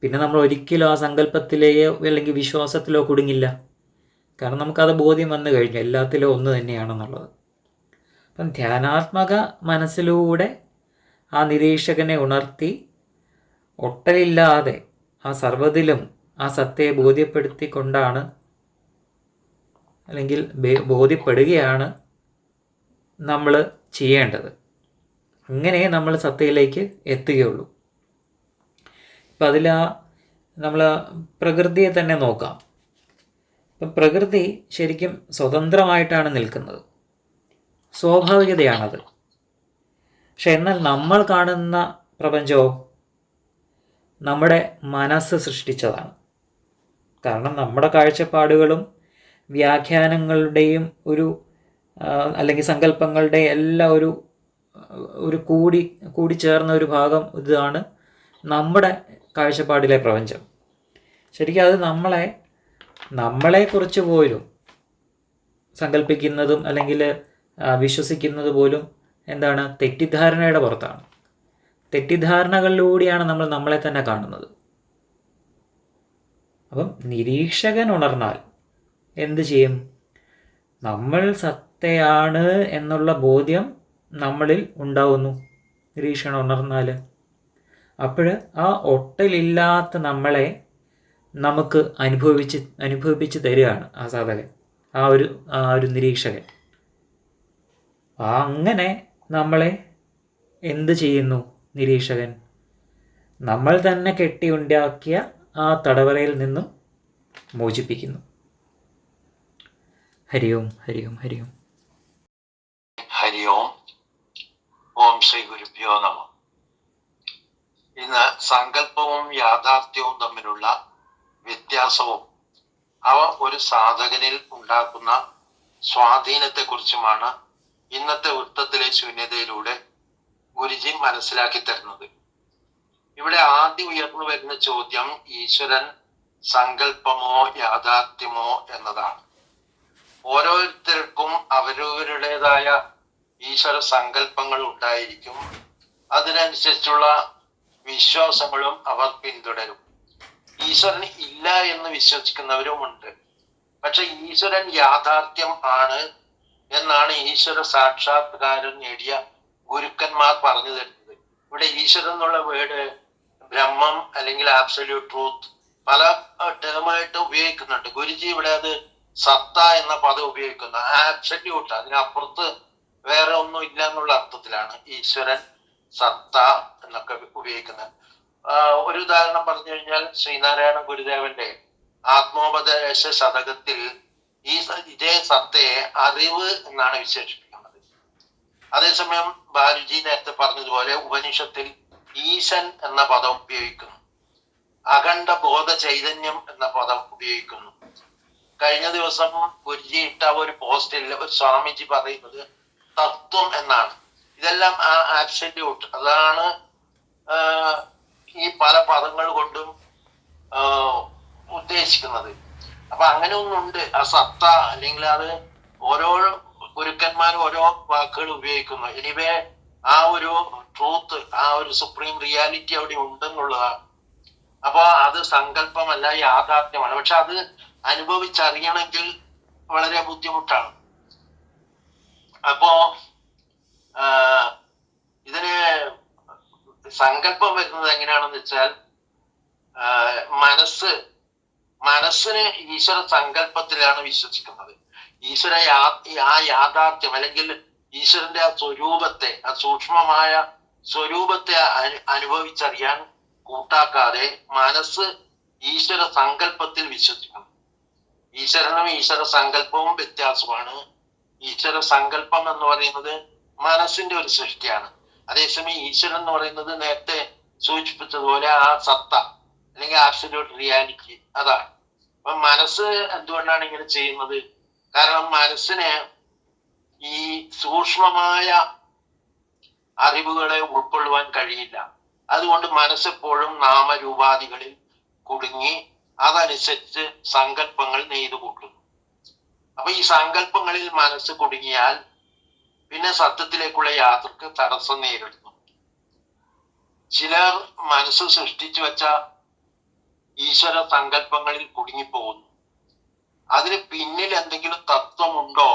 പിന്നെ നമ്മൾ ഒരിക്കലും ആ സങ്കല്പത്തിലെയോ അല്ലെങ്കിൽ വിശ്വാസത്തിലോ കുടുങ്ങില്ല. കാരണം നമുക്കത് ബോധ്യം വന്നു കഴിഞ്ഞു, എല്ലാത്തിലും ഒന്ന് തന്നെയാണെന്നുള്ളത്. അപ്പം ധ്യാനാത്മക മനസ്സിലൂടെ ആ നിരീക്ഷകനെ ഉണർത്തി ഒട്ടലില്ലാതെ ആ സർവ്വതിലും ആ സത്തയെ ബോധ്യപ്പെടുത്തിക്കൊണ്ടാണ്, അല്ലെങ്കിൽ ബോധ്യപ്പെടുകയാണ് നമ്മൾ ചെയ്യേണ്ടത്. അങ്ങനെ നമ്മൾ സത്തയിലേക്ക് എത്തുകയുള്ളൂ. ഇപ്പം അതിൽ നമ്മൾ പ്രകൃതിയെ തന്നെ നോക്കാം. ഇപ്പം പ്രകൃതി ശരിക്കും സ്വതന്ത്രമായിട്ടാണ് നിൽക്കുന്നത്, സ്വാഭാവികതയാണത്. പക്ഷെ എന്നാൽ നമ്മൾ കാണുന്ന പ്രപഞ്ചമോ നമ്മുടെ മനസ്സ് സൃഷ്ടിച്ചതാണ്. കാരണം നമ്മുടെ കാഴ്ചപ്പാടുകളും വ്യാഖ്യാനങ്ങളുടെയും അല്ലെങ്കിൽ സങ്കല്പങ്ങളുടെ എല്ലാം ഒരു കൂടിച്ചേർന്ന ഒരു ഭാഗം ഇതാണ് നമ്മുടെ കാഴ്ചപ്പാടിലെ പ്രപഞ്ചം. ശരിക്കും അത് നമ്മളെക്കുറിച്ച് പോലും സങ്കല്പിക്കുന്നതും അല്ലെങ്കിൽ വിശ്വസിക്കുന്നത് പോലും എന്താണ്? തെറ്റിദ്ധാരണയുടെ പുറത്താണ്. തെറ്റിദ്ധാരണകളിലൂടെയാണ് നമ്മൾ നമ്മളെ തന്നെ കാണുന്നത്. അപ്പം നിരീക്ഷകൻ ഉണർന്നാൽ എന്ത് ചെയ്യും? നമ്മൾ സത്തയാണ് എന്നുള്ള ബോധ്യം നമ്മളിൽ ഉണ്ടാവുന്നു നിരീക്ഷകൻ ഉണർന്നാൽ. അപ്പോൾ ആ ഒട്ടലില്ലാത്ത നമ്മളെ നമുക്ക് അനുഭവിച്ച് തരികയാണ് ആ സാധകൻ, ആ ഒരു നിരീക്ഷകൻ. അങ്ങനെ നമ്മളെ എന്ത് ചെയ്യുന്നു നിരീക്ഷകൻ? നമ്മൾ തന്നെ കെട്ടിയുണ്ടാക്കിയ ആ തടവറയിൽ നിന്നും മോചിപ്പിക്കുന്നു. ഹരിയോം ഹരിയോം ഹരിയോം ഹരിയോം. ഓം ശ്രീ ഗുരുഭ്യോ നമ. ഇന്ന് സങ്കല്പവും യാഥാർത്ഥ്യവും തമ്മിലുള്ള വ്യത്യാസവും അവ ഒരു സാധകനിൽ ഉണ്ടാക്കുന്ന സ്വാധീനത്തെക്കുറിച്ചുമാണ് ഇന്നത്തെ വൃത്തത്തിലെ ശൂന്യതയിലൂടെ ഗുരുജി മനസ്സിലാക്കി തരുന്നത്. ഇവിടെ ആദ്യം ഉയർന്നു വരുന്ന ചോദ്യം ഈശ്വരൻ സങ്കല്പമോ യാഥാർത്ഥ്യമോ എന്നതാണ്. ഓരോരുത്തർക്കും അവരവരുടേതായ ഈശ്വര സങ്കല്പങ്ങൾ ഉണ്ടായിരിക്കും. അതിനനുസരിച്ചുള്ള വിശ്വാസങ്ങളും അവർ പിന്തുടരും. ഈശ്വരൻ ഇല്ല എന്ന് വിശ്വസിക്കുന്നവരുമുണ്ട്. പക്ഷെ ഈശ്വരൻ യാഥാർത്ഥ്യം ആണ് എന്നാണ് ഈശ്വര സാക്ഷാത്കാരം നേടിയ ഗുരുക്കന്മാർ പറഞ്ഞു തരുന്നത്. ഇവിടെ ഈശ്വരൻ എന്നുള്ള വേർഡ് ബ്രഹ്മം അല്ലെങ്കിൽ ആബ്സല്യൂട്ട് ട്രൂത്ത് പല ടേമായിട്ട് ഉപയോഗിക്കുന്നുണ്ട്. ഗുരുജി ഇവിടെ അത് സത്ത എന്ന പദം ഉപയോഗിക്കുന്നു. ആബ്സല്യൂട്ട്, അതിനപ്പുറത്ത് വേറെ ഒന്നും ഇല്ല എന്നുള്ള അർത്ഥത്തിലാണ് ഈശ്വരൻ സത്ത എന്നൊക്കെ ഉപയോഗിക്കുന്നത്. ഒരു ഉദാഹരണം പറഞ്ഞു കഴിഞ്ഞാൽ ശ്രീനാരായണ ഗുരുദേവന്റെ ആത്മോപദേശ ശതകത്തിൽ ഇതേ സത്തയെ അറിവ് എന്നാണ് വിശേഷിപ്പിക്കുന്നത്. അതേസമയം ബാലുജി നേരത്തെ പറഞ്ഞതുപോലെ ഉപനിഷത്തിൽ ഈശൻ എന്ന പദം ഉപയോഗിക്കുന്നു, അഖണ്ഡ ബോധ ചൈതന്യം എന്ന പദം ഉപയോഗിക്കുന്നു. കഴിഞ്ഞ ദിവസം ഗുരുജി ഇട്ട ഒരു പോസ്റ്റിൽ ഒരു സ്വാമിജി പറയുന്നത് തത്വം എന്നാണ്. ഇതെല്ലാം ആ ആബ്സല്യൂട്ട്, അതാണ് ഈ പല പദങ്ങൾ കൊണ്ടും ഉദ്ദേശിക്കുന്നത്. അപ്പൊ അങ്ങനെ ഒന്നുണ്ട്, ആ സത്ത, അല്ലെങ്കിൽ അത് ഓരോ ഗുരുക്കന്മാർ ഓരോ വാക്കുകൾ ഉപയോഗിക്കുന്നു. എനിവേ ആ ഒരു ട്രൂത്ത്, ആ ഒരു സുപ്രീം റിയാലിറ്റി അവിടെ ഉണ്ടെന്നുള്ളതാണ്. അപ്പൊ അത് സങ്കല്പമല്ല, യാഥാർത്ഥ്യമാണ്. പക്ഷെ അത് അനുഭവിച്ചറിയണമെങ്കിൽ വളരെ ബുദ്ധിമുട്ടാണ്. അപ്പോ ഇതിന് സങ്കല്പം വരുന്നത് എങ്ങനെയാണെന്ന് വെച്ചാൽ, മനസ്സിന് ഈശ്വര സങ്കല്പത്തിലാണ് വിശ്വസിക്കുന്നത്. ഈശ്വര ആ യാഥാർത്ഥ്യം അല്ലെങ്കിൽ ഈശ്വരന്റെ ആ സ്വരൂപത്തെ, ആ സൂക്ഷ്മമായ സ്വരൂപത്തെ അനുഭവിച്ചറിയാൻ കൂട്ടാക്കാതെ മനസ്സ് ഈശ്വര സങ്കല്പത്തിൽ വിശ്വസിക്കണം. ഈശ്വരനും ഈശ്വര സങ്കല്പവും വ്യത്യാസമാണ്. ഈശ്വര സങ്കല്പം എന്ന് പറയുന്നത് മനസ്സിന്റെ ഒരു സൃഷ്ടിയാണ്. അതേസമയം ഈശ്വരൻ എന്ന് പറയുന്നത് നേരത്തെ സൂചിപ്പിച്ചതുപോലെ ആ സത്ത അല്ലെങ്കിൽ ആബ്സല്യൂട്ട് റിയാലിറ്റി, അതാണ്. അപ്പൊ മനസ്സ് എന്തുകൊണ്ടാണ് ഇങ്ങനെ ചെയ്യുന്നത്? കാരണം മനസ്സിന് ഈ സൂക്ഷ്മമായ അറിവുകളെ ഉൾക്കൊള്ളുവാൻ കഴിയില്ല. അതുകൊണ്ട് മനസ്സെപ്പോഴും നാമരൂപാദികളിൽ കുടുങ്ങി അതനുസരിച്ച് സങ്കല്പങ്ങൾ നെയ്തു കൂട്ടുന്നു. അപ്പൊ ഈ സങ്കല്പങ്ങളിൽ മനസ്സ് കുടുങ്ങിയാൽ പിന്നെ സത്യത്തിലേക്കുള്ള യാത്രക്ക് തടസ്സം നേരിടുന്നു. ചിലർ മനസ്സ് സൃഷ്ടിച്ചു വെച്ച ഈശ്വര സങ്കല്പങ്ങളിൽ കുടുങ്ങിപ്പോകുന്നു. അതിന് പിന്നിൽ എന്തെങ്കിലും തത്വമുണ്ടോ,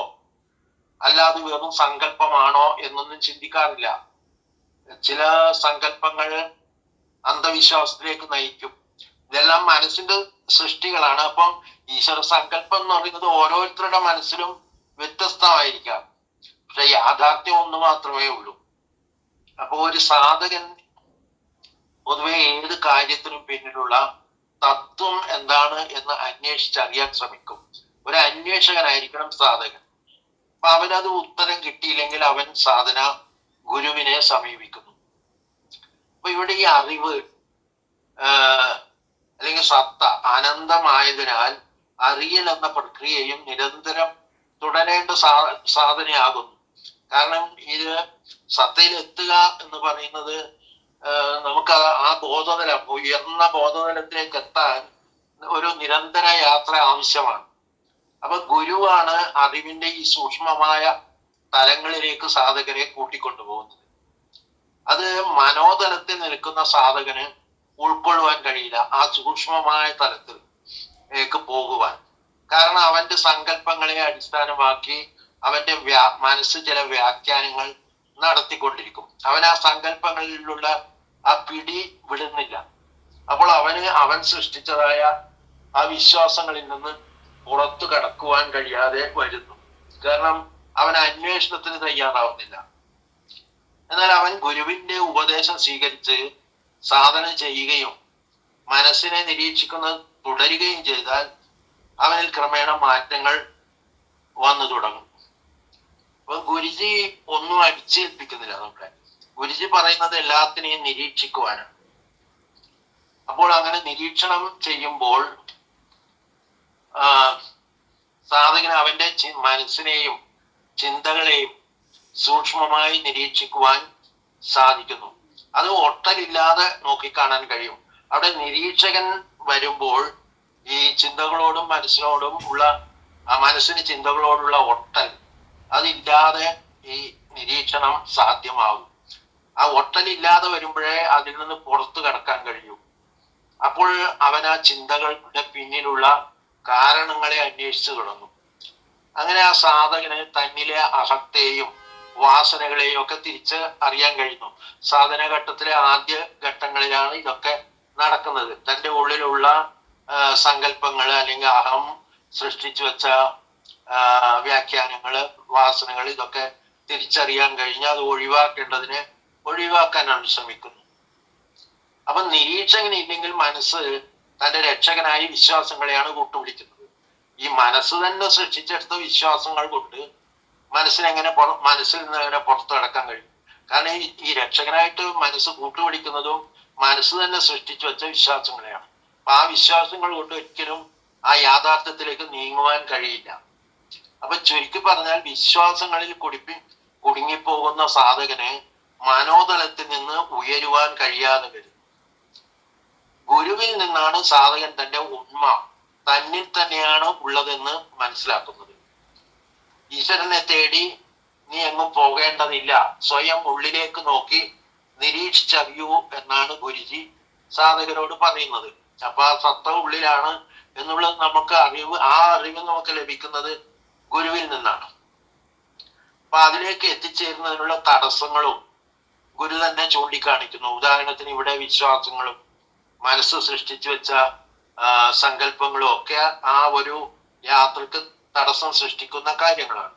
അല്ലാതെ വെറും സങ്കല്പമാണോ എന്നൊന്നും ചിന്തിക്കാറില്ല. ചില സങ്കല്പങ്ങൾ അന്ധവിശ്വാസത്തിലേക്ക് നയിക്കും. ഇതെല്ലാം മനസ്സിന്റെ സൃഷ്ടികളാണ്. അപ്പം ഈശ്വര സങ്കല്പം എന്ന് പറയുന്നത് ഓരോരുത്തരുടെ മനസ്സിലും വ്യത്യസ്തമായിരിക്കാം. പക്ഷെ യാഥാർത്ഥ്യം ഒന്ന് മാത്രമേ ഉള്ളൂ. അപ്പൊ ഒരു സാധകൻ പൊതുവെ ഏത് കാര്യത്തിനും പിന്നിലുള്ള തത്വം എന്താണ് എന്ന് അന്വേഷിച്ചറിയാൻ ശ്രമിക്കും. ഒരു അന്വേഷകനായിരിക്കണം സാധകൻ. അപ്പൊ അവനത് ഉത്തരം കിട്ടിയില്ലെങ്കിൽ അവൻ സാധന ഗുരുവിനെ സമീപിക്കുന്നു. അപ്പൊ ഇവിടെ ഈ അറിവ് അല്ലെങ്കിൽ സത്ത അനന്തമായതിനാൽ അറിയൽ എന്ന പ്രക്രിയയും നിരന്തരം തുടരേണ്ട സാധനയാകുന്നു. കാരണം ഇത് സത്തയിൽ എത്തുക എന്ന് പറയുന്നത് നമുക്ക് ആ ബോധതലം, ഉയർന്ന ബോധതലത്തിലേക്ക് എത്താൻ ഒരു നിരന്തര യാത്ര ആവശ്യമാണ്. അപ്പൊ ഗുരുവാണ് അറിവിന്റെ ഈ സൂക്ഷ്മമായ തലങ്ങളിലേക്ക് സാധകരെ കൂട്ടിക്കൊണ്ടുപോകുന്നത്. അത് മനോതലത്തിൽ നിൽക്കുന്ന സാധകന് ഉൾക്കൊള്ളുവാൻ കഴിയില്ല ആ സൂക്ഷ്മമായ തലത്തിലേക്ക് പോകുവാൻ. കാരണം അവന്റെ സങ്കല്പങ്ങളെ അടിസ്ഥാനമാക്കി അവന്റെ മനസ്സ് ചില വ്യാഖ്യാനങ്ങൾ നടത്തിക്കൊണ്ടിരിക്കും. അവൻ ആ സങ്കല്പങ്ങളിലുള്ള ആ പിടി വിടുന്നില്ല. അപ്പോൾ അവൻ സൃഷ്ടിച്ചതായ ആ വിശ്വാസങ്ങളിൽ നിന്ന് പുറത്തു കടക്കുവാൻ കഴിയാതെ വരുന്നു. കാരണം അവൻ അന്വേഷണത്തിന് തയ്യാറാവുന്നില്ല. എന്നാൽ അവൻ ഗുരുവിന്റെ ഉപദേശം സ്വീകരിച്ച് സാധന ചെയ്യുകയും മനസ്സിനെ നിരീക്ഷിക്കുന്നത് തുടരുകയും ചെയ്താൽ അവനിൽ ക്രമേണ മാറ്റങ്ങൾ വന്നു തുടങ്ങും. അപ്പൊ ഗുരുജി ഒന്നും അടിച്ചേൽപ്പിക്കുന്നില്ല നമ്മളെ. ഗുരുജി പറയുന്നത് എല്ലാത്തിനെയും നിരീക്ഷിക്കുവാനാണ്. അപ്പോൾ അങ്ങനെ നിരീക്ഷണം ചെയ്യുമ്പോൾ സാധകന് അവന്റെ മനസ്സിനെയും ചിന്തകളെയും സൂക്ഷ്മമായി നിരീക്ഷിക്കുവാൻ സാധിക്കുന്നു. അത് ഒട്ടലില്ലാതെ നോക്കിക്കാണാൻ കഴിയും. അവിടെ നിരീക്ഷകൻ വരുമ്പോൾ ഈ ചിന്തകളോടും മനസ്സിനോടും ഉള്ള ആ മനസ്സിന് ചിന്തകളോടുള്ള ഒട്ടൽ അതില്ലാതെ ഈ നിരീക്ഷണം സാധ്യമാകും. ആ ഒട്ടലില്ലാതെ വരുമ്പോഴേ അതിൽ നിന്ന് പുറത്തു കടക്കാൻ കഴിയൂ. അപ്പോൾ അവൻ ആ ചിന്തകളുടെ പിന്നിലുള്ള കാരണങ്ങളെ അന്വേഷിച്ചു തുടങ്ങും. അങ്ങനെ ആ സാധകന് തന്നിലെ അഹത്തെയും വാസനകളെയും ഒക്കെ തിരിച്ച് അറിയാൻ കഴിയുന്നു. സാധന ഘട്ടത്തിലെ ആദ്യ ഘട്ടങ്ങളിലാണ് ഇതൊക്കെ നടക്കുന്നത്. തൻ്റെ ഉള്ളിലുള്ള സങ്കല്പങ്ങൾ അല്ലെങ്കിൽ അഹം സൃഷ്ടിച്ചു വെച്ച വ്യാഖ്യാനങ്ങള്, വാസനകൾ, ഇതൊക്കെ തിരിച്ചറിയാൻ കഴിഞ്ഞ് അത് ഒഴിവാക്കേണ്ടതിനെ ഒഴിവാക്കാനാണ് ശ്രമിക്കുന്നത്. അപ്പൊ നിരീക്ഷകനില്ലെങ്കിൽ മനസ്സ് തന്റെ രക്ഷകനായി വിശ്വാസങ്ങളെയാണ് കൂട്ടുപിടിക്കുന്നത്. ഈ മനസ്സ് തന്നെ സൃഷ്ടിച്ചെടുത്ത വിശ്വാസങ്ങൾ കൊണ്ട് മനസ്സിൽ നിന്ന് എങ്ങനെ പുറത്തു കടക്കാൻ കഴിയും? കാരണം ഈ രക്ഷകനായിട്ട് മനസ്സ് കൂട്ടുപിടിക്കുന്നതും മനസ്സ് തന്നെ സൃഷ്ടിച്ചു വെച്ച വിശ്വാസങ്ങളെയാണ്. അപ്പൊ ആ വിശ്വാസങ്ങൾ കൊണ്ട് ഒരിക്കലും ആ യാഥാർത്ഥ്യത്തിലേക്ക് നീങ്ങുവാൻ കഴിയില്ല. അപ്പൊ ചുരുക്കി പറഞ്ഞാൽ വിശ്വാസങ്ങളിൽ കുടുങ്ങിപ്പോകുന്ന സാധകന് മനോതലത്തിൽ നിന്ന് ഉയരുവാൻ കഴിയാതെ വരും. ഗുരുവിൽ നിന്നാണ് സാധകൻ തന്റെ ഉണ്മ തന്നിൽ തന്നെയാണ് ഉള്ളതെന്ന് മനസ്സിലാക്കുന്നത്. ഈശ്വരനെ തേടി നീ എങ്ങും പോകേണ്ടതില്ല, സ്വയം ഉള്ളിലേക്ക് നോക്കി നിരീക്ഷിച്ചറിയൂ എന്നാണ് ഗുരുജി സാധകരോട് പറയുന്നത്. അപ്പൊ ആ സത്ത ഉള്ളിലാണ് എന്നുള്ളത് നമുക്ക് ആ അറിവ് നമുക്ക് ലഭിക്കുന്നത് ഗുരുവിൽ നിന്നാണ്. അപ്പൊ അതിലേക്ക് എത്തിച്ചേരുന്നതിനുള്ള തടസ്സങ്ങളും ഗുരു തന്നെ ചൂണ്ടിക്കാണിക്കുന്നു. ഉദാഹരണത്തിന് ഇവിടെ വിശ്വാസങ്ങളും മനസ്സ് സൃഷ്ടിച്ചു വെച്ച സങ്കല്പങ്ങളും ഒക്കെ ആ ഒരു യാത്രക്ക് തടസ്സം സൃഷ്ടിക്കുന്ന കാര്യങ്ങളാണ്.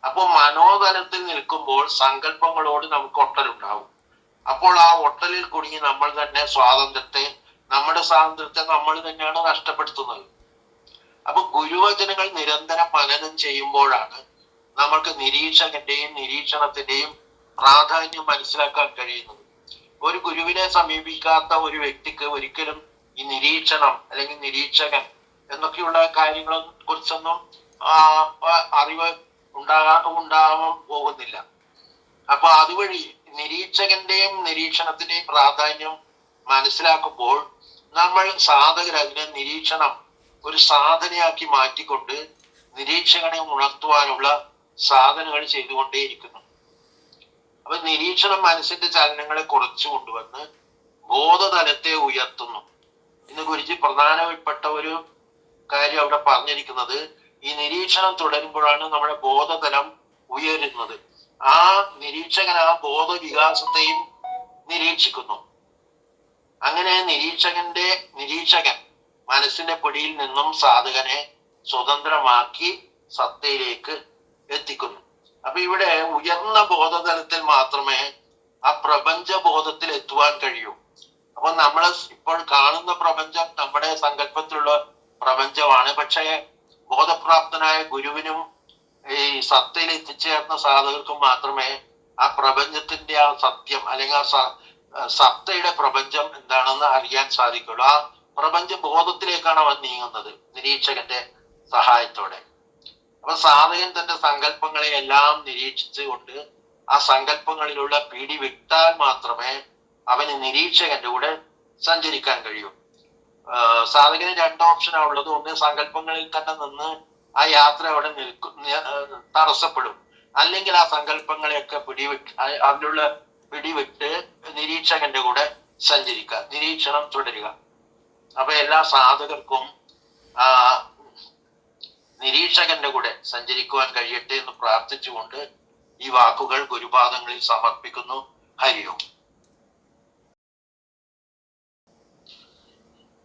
അപ്പോൾ മനോതലത്തിൽ നിൽക്കുമ്പോൾ സങ്കല്പങ്ങളോട് നമുക്ക് ഒട്ടലുണ്ടാവും. അപ്പോൾ ആ ഒട്ടലിൽ കുടുങ്ങി നമ്മൾ തന്നെ നമ്മുടെ സ്വാതന്ത്ര്യത്തെ നമ്മൾ തന്നെയാണ് നഷ്ടപ്പെടുത്തുന്നത്. അപ്പൊ ഗുരുവചനങ്ങൾ നിരന്തരം മനനം ചെയ്യുമ്പോഴാണ് നമ്മൾക്ക് നിരീക്ഷകന്റെയും നിരീക്ഷണത്തിന്റെയും പ്രാധാന്യം മനസ്സിലാക്കാൻ കഴിയുന്നത്. ഒരു ഗുരുവിനെ സമീപിക്കാത്ത ഒരു വ്യക്തിക്ക് ഒരിക്കലും ഈ നിരീക്ഷണം അല്ലെങ്കിൽ നിരീക്ഷകൻ എന്നൊക്കെയുള്ള കാര്യങ്ങളെ കുറിച്ചൊന്നും അറിവ് ഉണ്ടാവാൻ പോകുന്നില്ല. അപ്പൊ അതുവഴി നിരീക്ഷകന്റെയും നിരീക്ഷണത്തിന്റെയും പ്രാധാന്യം മനസ്സിലാക്കുമ്പോൾ നമ്മൾ സാധകർ അതിനെ നിരീക്ഷണം ഒരു സാധനയാക്കി മാറ്റിക്കൊണ്ട് നിരീക്ഷകനെ ഉണർത്തുവാനുള്ള സാധനങ്ങൾ ചെയ്തുകൊണ്ടേയിരിക്കുന്നു. അപ്പൊ നിരീക്ഷണം മനസ്സിന്റെ ചലനങ്ങളെ കുറച്ചു കൊണ്ടുവന്ന് ബോധതലത്തെ ഉയർത്തുന്നു. ഇന്ന് കുറിച്ച് പ്രധാനപ്പെട്ട ഒരു കാര്യം അവിടെ പറഞ്ഞിരിക്കുന്നത്, ഈ നിരീക്ഷണം തുടരുമ്പോഴാണ് നമ്മുടെ ബോധതലം ഉയരുന്നത്. ആ നിരീക്ഷകൻ ആ ബോധവികാസത്തെയും നിരീക്ഷിക്കുന്നു. അങ്ങനെ നിരീക്ഷകൻ മനസ്സിന്റെ പിടിയിൽ നിന്നും സാധകനെ സ്വതന്ത്രമാക്കി സത്തയിലേക്ക് എത്തിക്കുന്നു. അപ്പൊ ഇവിടെ ഉയർന്ന ബോധതലത്തിൽ മാത്രമേ ആ പ്രപഞ്ച ബോധത്തിൽ എത്തുവാൻ കഴിയൂ. അപ്പൊ നമ്മൾ ഇപ്പോൾ കാണുന്ന പ്രപഞ്ചം നമ്മുടെ സങ്കല്പത്തിലുള്ള പ്രപഞ്ചമാണ്. പക്ഷേ ബോധപ്രാപ്തനായ ഗുരുവിനും ഈ സത്തയിൽ എത്തിച്ചേർന്ന സാധകർക്കും മാത്രമേ ആ പ്രപഞ്ചത്തിന്റെ ആ സത്യം അല്ലെങ്കിൽ ആ സത്തയുടെ പ്രപഞ്ചം എന്താണെന്ന് അറിയാൻ സാധിക്കുള്ളൂ. ആ പ്രപഞ്ച ബോധത്തിലേക്കാണ് അവൻ നീങ്ങുന്നത് നിരീക്ഷകന്റെ സഹായത്തോടെ. അപ്പൊ സാധകൻ തന്റെ സങ്കല്പങ്ങളെ എല്ലാം നിരീക്ഷിച്ചുകൊണ്ട് ആ സങ്കല്പങ്ങളിലുള്ള പിടി വിട്ടാൽ മാത്രമേ അവന് നിരീക്ഷകന്റെ കൂടെ സഞ്ചരിക്കാൻ കഴിയൂ. സാധകന് രണ്ട് ഓപ്ഷനാണ് ഉള്ളത്. ഒന്ന്, സങ്കല്പങ്ങളിൽ തന്നെ നിന്ന് ആ യാത്ര അവിടെ തടസ്സപ്പെടും. അല്ലെങ്കിൽ ആ സങ്കല്പങ്ങളെയൊക്കെ അതിലുള്ള പിടിവിട്ട് നിരീക്ഷകന്റെ കൂടെ സഞ്ചരിക്കുക, നിരീക്ഷണം തുടരുക. അപ്പൊ എല്ലാ സാധകർക്കും നിരീക്ഷകന്റെ കൂടെ സഞ്ചരിക്കുവാൻ കഴിയട്ടെ എന്ന് പ്രാർത്ഥിച്ചുകൊണ്ട് ഈ വാക്കുകൾ ഗുരുപാദങ്ങളിൽ സമർപ്പിക്കുന്നു. ഹരിയോ.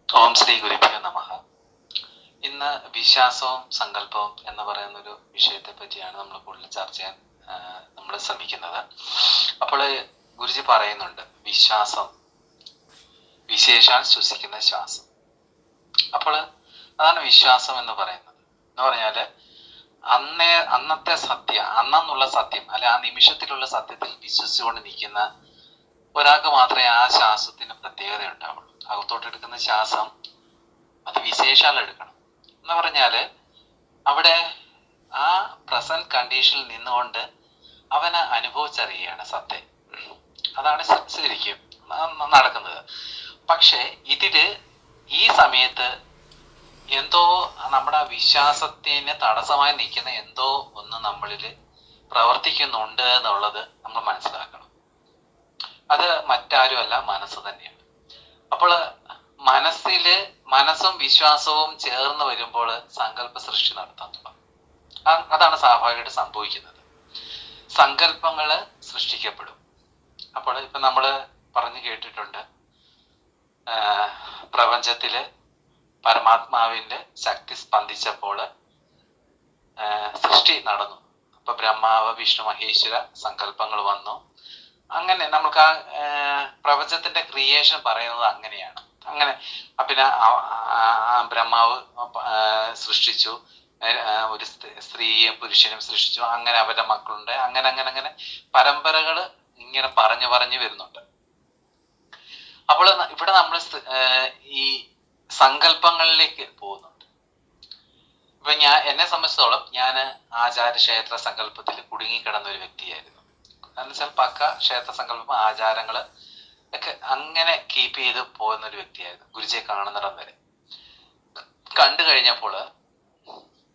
ഓം ശ്രീ ഗുരുഭ്യോ നമഃ. ഇന്ന് വിശ്വാസവും സങ്കല്പവും എന്ന് പറയുന്ന ഒരു വിഷയത്തെ പറ്റിയാണ് നമ്മൾ കൂടുതൽ ചർച്ച ചെയ്യാൻ നമ്മൾ ശ്രമിക്കുന്നത്. അപ്പോൾ ഗുരുജി പറയുന്നുണ്ട്, വിശ്വാസം വിശേഷാൽ ശ്വസിക്കുന്ന ശ്വാസം. അപ്പോൾ അതാണ് വിശ്വാസം എന്ന് പറയുന്നത്. എന്ന് പറഞ്ഞാല് അന്നത്തെ സത്യം, അന്നുള്ള സത്യം അല്ലെ ആ നിമിഷത്തിലുള്ള സത്യത്തിൽ വിശ്വസിച്ചുകൊണ്ട് നിൽക്കുന്ന ഒരാൾക്ക് മാത്രമേ ആ ശ്വാസത്തിന് പ്രത്യേകത ഉണ്ടാവുള്ളൂ. അകത്തോട്ടെടുക്കുന്ന ശ്വാസം അത് വിശേഷാൽ എടുക്കണം. എന്ന് പറഞ്ഞാല് അവിടെ ആ പ്രസന്റ് കണ്ടീഷനിൽ നിന്നുകൊണ്ട് അവന് അനുഭവിച്ചറിയുകയാണ് സത്യം. അതാണ് ശരിക്കും നടക്കുന്നത്. പക്ഷെ ഇതില് ഈ സമയത്ത് എന്തോ നമ്മുടെ വിശ്വാസത്തിന് തടസ്സമായി നിൽക്കുന്ന എന്തോ ഒന്ന് നമ്മളിൽ പ്രവർത്തിക്കുന്നുണ്ട് എന്നുള്ളത് നമ്മൾ മനസ്സിലാക്കണം. അത് മറ്റാരുമല്ല, മനസ്സ് തന്നെയാണ്. അപ്പോൾ മനസ്സും വിശ്വാസവും ചേർന്ന് വരുമ്പോൾ സങ്കല്പ സൃഷ്ടി നടത്താൻ തുടങ്ങും. അതാണ് സ്വാഭാവികമായിട്ട് സംഭവിക്കുന്നത്. സങ്കല്പങ്ങള് സൃഷ്ടിക്കപ്പെടും. അപ്പോൾ ഇപ്പൊ നമ്മള് പറഞ്ഞു കേട്ടിട്ടുണ്ട്, പ്രപഞ്ചത്തില് പരമാത്മാവിന്റെ ശക്തി സ്പന്ദിച്ചപ്പോൾ സൃഷ്ടി നടന്നു. അപ്പൊ ബ്രഹ്മാവ്, വിഷ്ണു, മഹേശ്വര സങ്കല്പങ്ങൾ വന്നു. അങ്ങനെ നമുക്ക് ആ പ്രപഞ്ചത്തിന്റെ ക്രിയേഷൻ പറയുന്നത് അങ്ങനെയാണ്. അങ്ങനെ പിന്നെ ബ്രഹ്മാവ് സൃഷ്ടിച്ചു, ഒരു സ്ത്രീയും പുരുഷനും സൃഷ്ടിച്ചു, അങ്ങനെ അവരുടെ മക്കളുണ്ട്, അങ്ങനെ അങ്ങനെ അങ്ങനെ പരമ്പരകൾ ഇങ്ങനെ പറഞ്ഞു പറഞ്ഞു വരുന്നുണ്ട്. അപ്പോൾ ഇവിടെ നമ്മൾ ഈ സങ്കല്പങ്ങളിലേക്ക് പോകുന്നുണ്ട്. ഇപ്പൊ എന്നെ സംബന്ധിച്ചിടത്തോളം ഞാൻ ആചാരക്ഷേത്ര സങ്കല്പത്തിൽ കുടുങ്ങിക്കിടന്ന ഒരു വ്യക്തിയായിരുന്നു. എന്ന് വെച്ചാൽ പക്ക ക്ഷേത്ര സങ്കല്പം, ആചാരങ്ങള് ഒക്കെ അങ്ങനെ കീപ്പ് ചെയ്ത് പോകുന്ന ഒരു വ്യക്തിയായിരുന്നു ഗുരുജിയെ കാണുന്നിടം വരെ. കണ്ടു കഴിഞ്ഞപ്പോൾ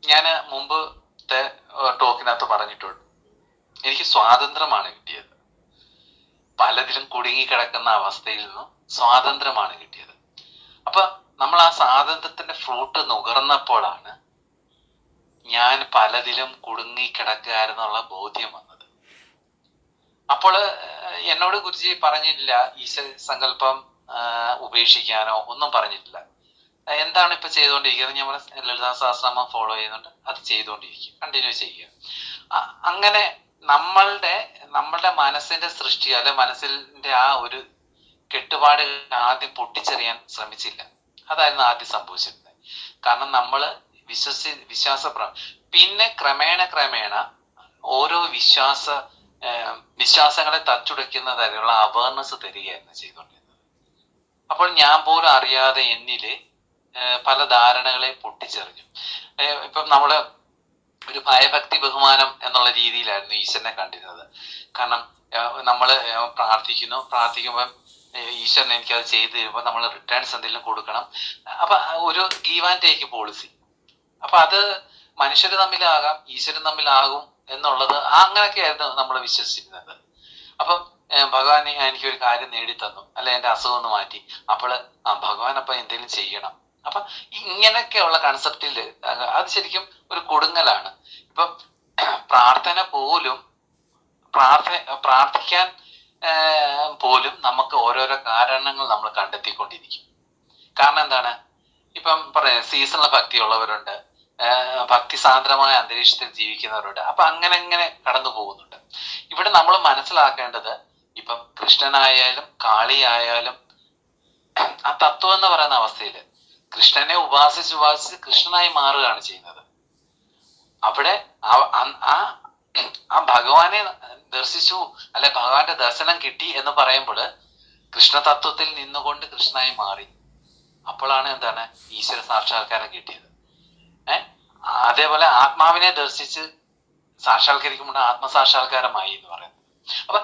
ഞാൻ മുമ്പത്തെ ടോക്കിനകത്ത് പറഞ്ഞിട്ടുണ്ട്, എനിക്ക് സ്വാതന്ത്ര്യമാണ് കിട്ടിയത്. പലതിലും കുടുങ്ങിക്കിടക്കുന്ന അവസ്ഥയിൽ നിന്നും സ്വാതന്ത്ര്യമാണ് കിട്ടിയത്. അപ്പൊ നമ്മൾ ആ സ്വാതന്ത്ര്യത്തിന്റെ ഫ്രൂട്ട് നുകർന്നപ്പോഴാണ് ഞാൻ പലതിലും കുടുങ്ങിക്കിടക്കുകയായിരുന്നുള്ള ബോധ്യം വന്നത്. അപ്പോൾ എന്നോട് ഗുരുജി പറഞ്ഞില്ല ഈശ്വര സങ്കല്പം ഉപേക്ഷിക്കാനോ ഒന്നും പറഞ്ഞിട്ടില്ല. എന്താണ് ഇപ്പൊ ചെയ്തുകൊണ്ടിരിക്കുന്നത്? ഞാൻ ലളിതാ സഹസ്രനാമം ഫോളോ ചെയ്യുന്നുണ്ട്, അത് ചെയ്തുകൊണ്ടിരിക്കും, കണ്ടിന്യൂ ചെയ്യുക. അങ്ങനെ നമ്മളുടെ മനസ്സിന്റെ സൃഷ്ടി അല്ലെ മനസ്സിന്റെ ആ ഒരു കെട്ടുപാട് ആദ്യം പൊട്ടിച്ചെറിയാൻ ശ്രമിച്ചില്ല. അതായിരുന്നു ആദ്യം സംഭവിച്ചിരുന്നത്. കാരണം നമ്മള് പിന്നെ ക്രമേണ ഓരോ വിശ്വാസങ്ങളെ തച്ചുടയ്ക്കുന്ന തരത്തിലുള്ള അവയർനെസ് തരികയായിരുന്നു ചെയ്തുകൊണ്ടിരുന്നത്. അപ്പോൾ ഞാൻ പോലും അറിയാതെ എന്നില് പല ധാരണകളെ പൊട്ടിച്ചെറിഞ്ഞു. ഇപ്പം നമ്മള് ഒരു ഭയഭക്തി ബഹുമാനം എന്നുള്ള രീതിയിലായിരുന്നു ഈശ്വരനെ കണ്ടിരുന്നത്. കാരണം നമ്മള് പ്രാർത്ഥിക്കുമ്പോൾ ഈശ്വരൻ എനിക്കത് ചെയ്തു തരുമ്പോൾ നമ്മൾ റിട്ടേൺസ് എന്തെങ്കിലും കൊടുക്കണം. അപ്പൊ ഒരു ഗീവ് ആൻഡ് ടേക്ക് പോളിസി. അപ്പൊ അത് മനുഷ്യർ തമ്മിലാകാം, ഈശ്വരൻ തമ്മിലാകും എന്നുള്ളത് അങ്ങനെയൊക്കെ ആയിരുന്നു നമ്മൾ വിശ്വസിച്ചിരുന്നത്. അപ്പം ഭഗവാൻ എനിക്കൊരു കാര്യം നേടിത്തന്നു, അല്ലെ എന്റെ അസുഖം ഒന്ന് മാറ്റി, അപ്പോൾ ഭഗവാൻ അപ്പൊ എന്തെങ്കിലും ചെയ്യണം. അപ്പൊ ഇങ്ങനെയൊക്കെയുള്ള കൺസെപ്റ്റില് അത് ശരിക്കും ഒരു കൊടുങ്ങലാണ്. ഇപ്പം പ്രാർത്ഥന പോലും പ്രാർത്ഥിക്കാൻ പോലും നമുക്ക് ഓരോരോ കാരണങ്ങൾ നമ്മൾ കണ്ടെത്തിക്കൊണ്ടിരിക്കും. കാരണം എന്താണ്? ഇപ്പം പറയാം, സീസണൽ ഭക്തിയുള്ളവരുണ്ട്, ഭക്തിസാന്ദ്രമായ അന്തരീക്ഷത്തിൽ ജീവിക്കുന്നവരുണ്ട്. അപ്പൊ അങ്ങനെ കടന്നു പോകുന്നുണ്ട്. ഇവിടെ നമ്മൾ മനസ്സിലാക്കേണ്ടത്, ഇപ്പം കൃഷ്ണനായാലും കാളിയായാലും ആ തത്വം എന്ന് പറയുന്ന അവസ്ഥയില് കൃഷ്ണനെ ഉപാസിച്ച് കൃഷ്ണനായി മാറുകയാണ് ചെയ്യുന്നത്. അവിടെ ആ ഭഗവാനെ ദർശിച്ചു, അല്ലെ ഭഗവാന്റെ ദർശനം കിട്ടി എന്ന് പറയുമ്പോൾ കൃഷ്ണതത്വത്തിൽ നിന്നുകൊണ്ട് കൃഷ്ണനായി മാറി. അപ്പോഴാണ് എന്താണ് ഈശ്വര സാക്ഷാത്കാരം കിട്ടിയത്. അതേപോലെ ആത്മാവിനെ ദർശിച്ച് സാക്ഷാത്കരിക്കുമ്പോൾ ആത്മസാക്ഷാത്കാരമായി എന്ന് പറയുന്നത്. അപ്പൊ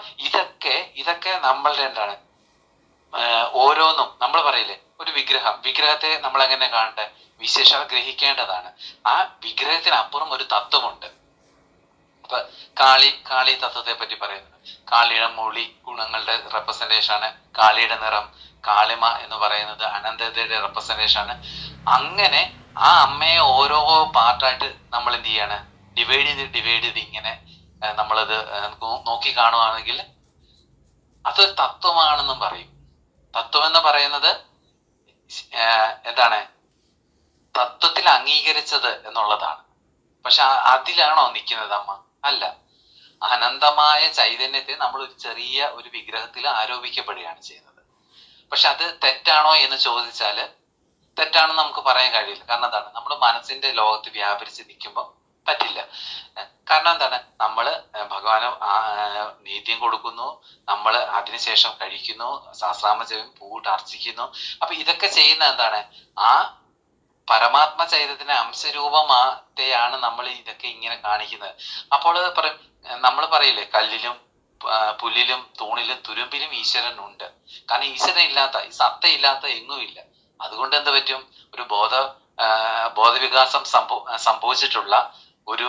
ഇതൊക്കെ നമ്മളുടെ എന്താണ്, ഓരോന്നും നമ്മൾ പറയില്ലേ, ഒരു വിഗ്രഹത്തെ നമ്മൾ എങ്ങനെ കാണണ്ടേ? വിശേഷത ഗ്രഹിക്കേണ്ടതാണ്. ആ വിഗ്രഹത്തിനപ്പുറം ഒരു തത്വമുണ്ട്. ഇപ്പൊ കാളി തത്വത്തെ പറ്റി പറയുന്നത്, കാളിയുടെ മൊഴി ഗുണങ്ങളുടെ റെപ്രസെന്റേഷൻ ആണ്. കാളിയുടെ നിറം, കാളിമ എന്ന് പറയുന്നത് അനന്തതയുടെ റെപ്രസെന്റേഷൻ ആണ്. അങ്ങനെ ആ അമ്മയെ ഓരോ പാർട്ടായിട്ട് നമ്മൾ എന്ത് ചെയ്യാണ്, ഡിവൈഡ് ചെയ്ത് ഇങ്ങനെ നമ്മളത് നോക്കി കാണുവാണെങ്കിൽ അതൊരു തത്വമാണെന്നും പറയും. തത്വം എന്ന് പറയുന്നത് എന്താണ്? തത്വത്തിൽ അംഗീകരിച്ചത് എന്നുള്ളതാണ്. പക്ഷെ അതിലാണോ നിൽക്കുന്നത് അമ്മ? അല്ല. അനന്തമായ ചൈതന്യത്തെ നമ്മൾ ഒരു ചെറിയ ഒരു വിഗ്രഹത്തിൽ ആരോപിക്കപ്പെടുകയാണ് ചെയ്യുന്നത്. പക്ഷെ അത് തെറ്റാണോ എന്ന് ചോദിച്ചാല് തെറ്റാണെന്ന് നമുക്ക് പറയാൻ കഴിയില്ല. കാരണം എന്താണ്? നമ്മൾ മനസ്സിന്റെ ലോകത്ത് വ്യാപരിച്ച് നിൽക്കുമ്പോൾ പറ്റില്ല. കാരണം എന്താണ്? നമ്മള് ഭഗവാന് നീതിയും കൊടുക്കുന്നു, നമ്മൾ അതിനുശേഷം കഴിക്കുന്നു, സഹസ്രാമ ജപം പൂവിട്ട് അർച്ചിക്കുന്നു. അപ്പൊ ഇതൊക്കെ ചെയ്യുന്ന എന്താണ്? ആ പരമാത്മ ചൈതന്യത്തിന്റെ അംശരൂപത്തെയാണ് നമ്മൾ ഇതൊക്കെ ഇങ്ങനെ കാണിക്കുന്നത്. അപ്പോൾ പറയും, നമ്മൾ പറയില്ലേ, കല്ലിലും പുല്ലിലും തൂണിലും തുരുമ്പിലും ഈശ്വരൻ ഉണ്ട്. കാരണം ഈശ്വരൻ ഇല്ലാത്ത, ഈ സത്തയില്ലാത്ത എങ്ങുമില്ല. അതുകൊണ്ട് എന്ത് പറ്റും? ഒരു ബോധവികാസം സംഭവിച്ചിട്ടുള്ള ഒരു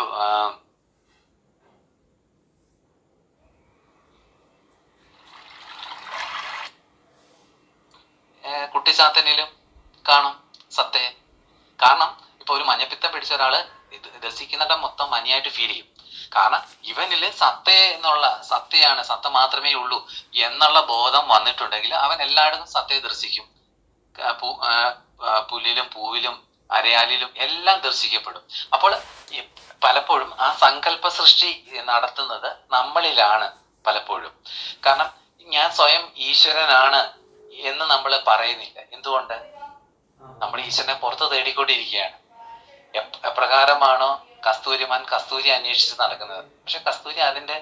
കുട്ടിച്ചാത്തനിലും കാണും സത്തയെ. കാരണം ഇപ്പൊ ഒരു മഞ്ഞപ്പിത്തം പിടിച്ച ഒരാള് ദർശിക്കുന്നിടം മൊത്തം മഞ്ഞയായിട്ട് ഫീൽ ചെയ്യും. കാരണം ഇവനില് സത്തയാണ്, സത്ത മാത്രമേ ഉള്ളൂ എന്നുള്ള ബോധം വന്നിട്ടുണ്ടെങ്കിൽ അവൻ എല്ലായിടത്തും സത്തയെ ദർശിക്കും. പുല്ലിലും പൂവിലും അരയാലിലും എല്ലാം ദർശിക്കപ്പെടും. അപ്പോൾ പലപ്പോഴും ആ സങ്കല്പ സൃഷ്ടി നടത്തുന്നത് നമ്മളിലാണ് പലപ്പോഴും. കാരണം ഞാൻ സ്വയം ഈശ്വരനാണ് എന്ന് നമ്മൾ പറയുന്നില്ല. എന്തുകൊണ്ട്? നമ്മൾ ഈശ്വരനെ പുറത്ത് തേടിക്കൊണ്ടിരിക്കുകയാണ്. എപ്രകാരമാണോ കസ്തൂരിമാൻ കസ്തൂരി അന്വേഷിച്ച് നടക്കുന്നത്, പക്ഷെ കസ്തൂരി അതിന്റെ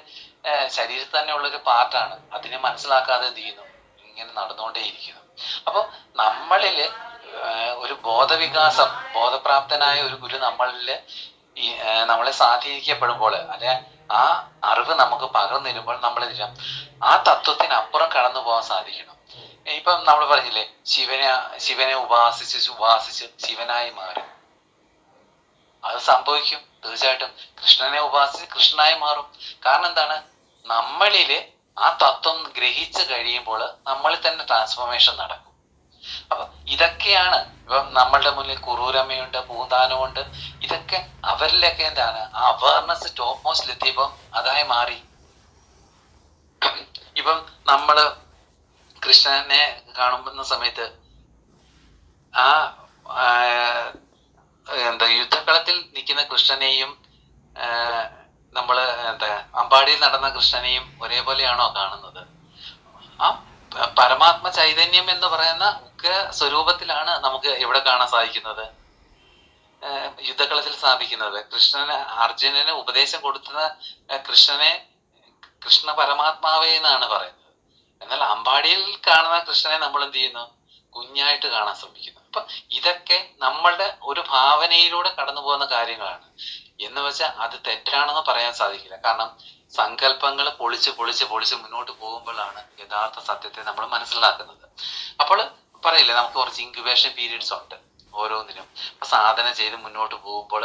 ശരീരത്തിൽ തന്നെ ഉള്ളൊരു പാർട്ടാണ്. അതിനെ മനസ്സിലാക്കാതെ എന്ത് ചെയ്യുന്നു? ഇങ്ങനെ നടന്നുകൊണ്ടേയിരിക്കുന്നു. അപ്പൊ നമ്മളില് ഒരു ബോധവികാസം, ബോധപ്രാപ്തനായ ഒരു ഗുരു നമ്മളില് നമ്മളെ സ്വാധീനിക്കപ്പെടുമ്പോൾ, അല്ലെ ആ അറിവ് നമുക്ക് പകർന്നു തരുമ്പോൾ നമ്മൾ ആ തത്വത്തിനപ്പുറം കടന്നു പോകാൻ സാധിക്കണം. ഇപ്പം നമ്മൾ പറഞ്ഞില്ലേ, ശിവനെ ഉപാസിച്ച് ശിവനായി മാറും. അത് സംഭവിക്കും തീർച്ചയായിട്ടും. കൃഷ്ണനെ ഉപാസിച്ച് കൃഷ്ണനായി മാറും. കാരണം എന്താണ്? നമ്മളില് ആ തത്വം ഗ്രഹിച്ചു കഴിയുമ്പോൾ നമ്മളിൽ തന്നെ ട്രാൻസ്ഫോർമേഷൻ നടക്കും. അപ്പൊ ഇതൊക്കെയാണ് ഇപ്പം നമ്മളുടെ മുന്നിൽ കുറൂരമ്മയുണ്ട്, പൂന്താനമുണ്ട്. ഇതൊക്കെ അവരിലൊക്കെ എന്താണ് ആ അവയർനെസ് ടോപ്പ് മോസ്റ്റിൽ എത്തിയപ്പം അതായി മാറി. ഇപ്പം നമ്മള് കൃഷ്ണനെ കാണുന്ന സമയത്ത് ആ യുദ്ധക്കളത്തിൽ നിൽക്കുന്ന കൃഷ്ണനെയും നമ്മള് അമ്പാടിയിൽ നടന്ന കൃഷ്ണനെയും ഒരേപോലെയാണോ കാണുന്നത്? ആ പരമാത്മ ചൈതന്യം എന്ന് പറയുന്ന ഉഗ്ര സ്വരൂപത്തിലാണ് നമുക്ക് എവിടെ കാണാൻ സാധിക്കുന്നത്? യുദ്ധക്കളത്തിൽ സാധിക്കുന്നത്. അർജുനന് ഉപദേശം കൊടുക്കുന്ന കൃഷ്ണനെ കൃഷ്ണ പരമാത്മാവേ എന്നാണ് പറയുന്നത്. എന്നാൽ അമ്പാടിയിൽ കാണുന്ന കൃഷ്ണനെ നമ്മൾ എന്ത് ചെയ്യുന്നു? കുഞ്ഞായിട്ട് കാണാൻ ശ്രമിക്കുന്നു. അപ്പൊ ഇതൊക്കെ നമ്മളുടെ ഒരു ഭാവനയിലൂടെ കടന്നു പോകുന്ന കാര്യങ്ങളാണ്. എന്ന് വെച്ചാൽ അത് തെറ്റാണെന്ന് പറയാൻ സാധിക്കില്ല. കാരണം സങ്കല്പങ്ങൾ പൊളിച്ച് മുന്നോട്ട് പോകുമ്പോഴാണ് യഥാർത്ഥ സത്യത്തെ നമ്മൾ മനസ്സിലാക്കുന്നത്. അപ്പോൾ പറയില്ലേ, നമുക്ക് കുറച്ച് ഇൻക്യുബേഷൻ പീരീഡ്സ് ഉണ്ട് ഓരോന്നിനും. അപ്പൊ സാധന ചെയ്ത് മുന്നോട്ട് പോകുമ്പോൾ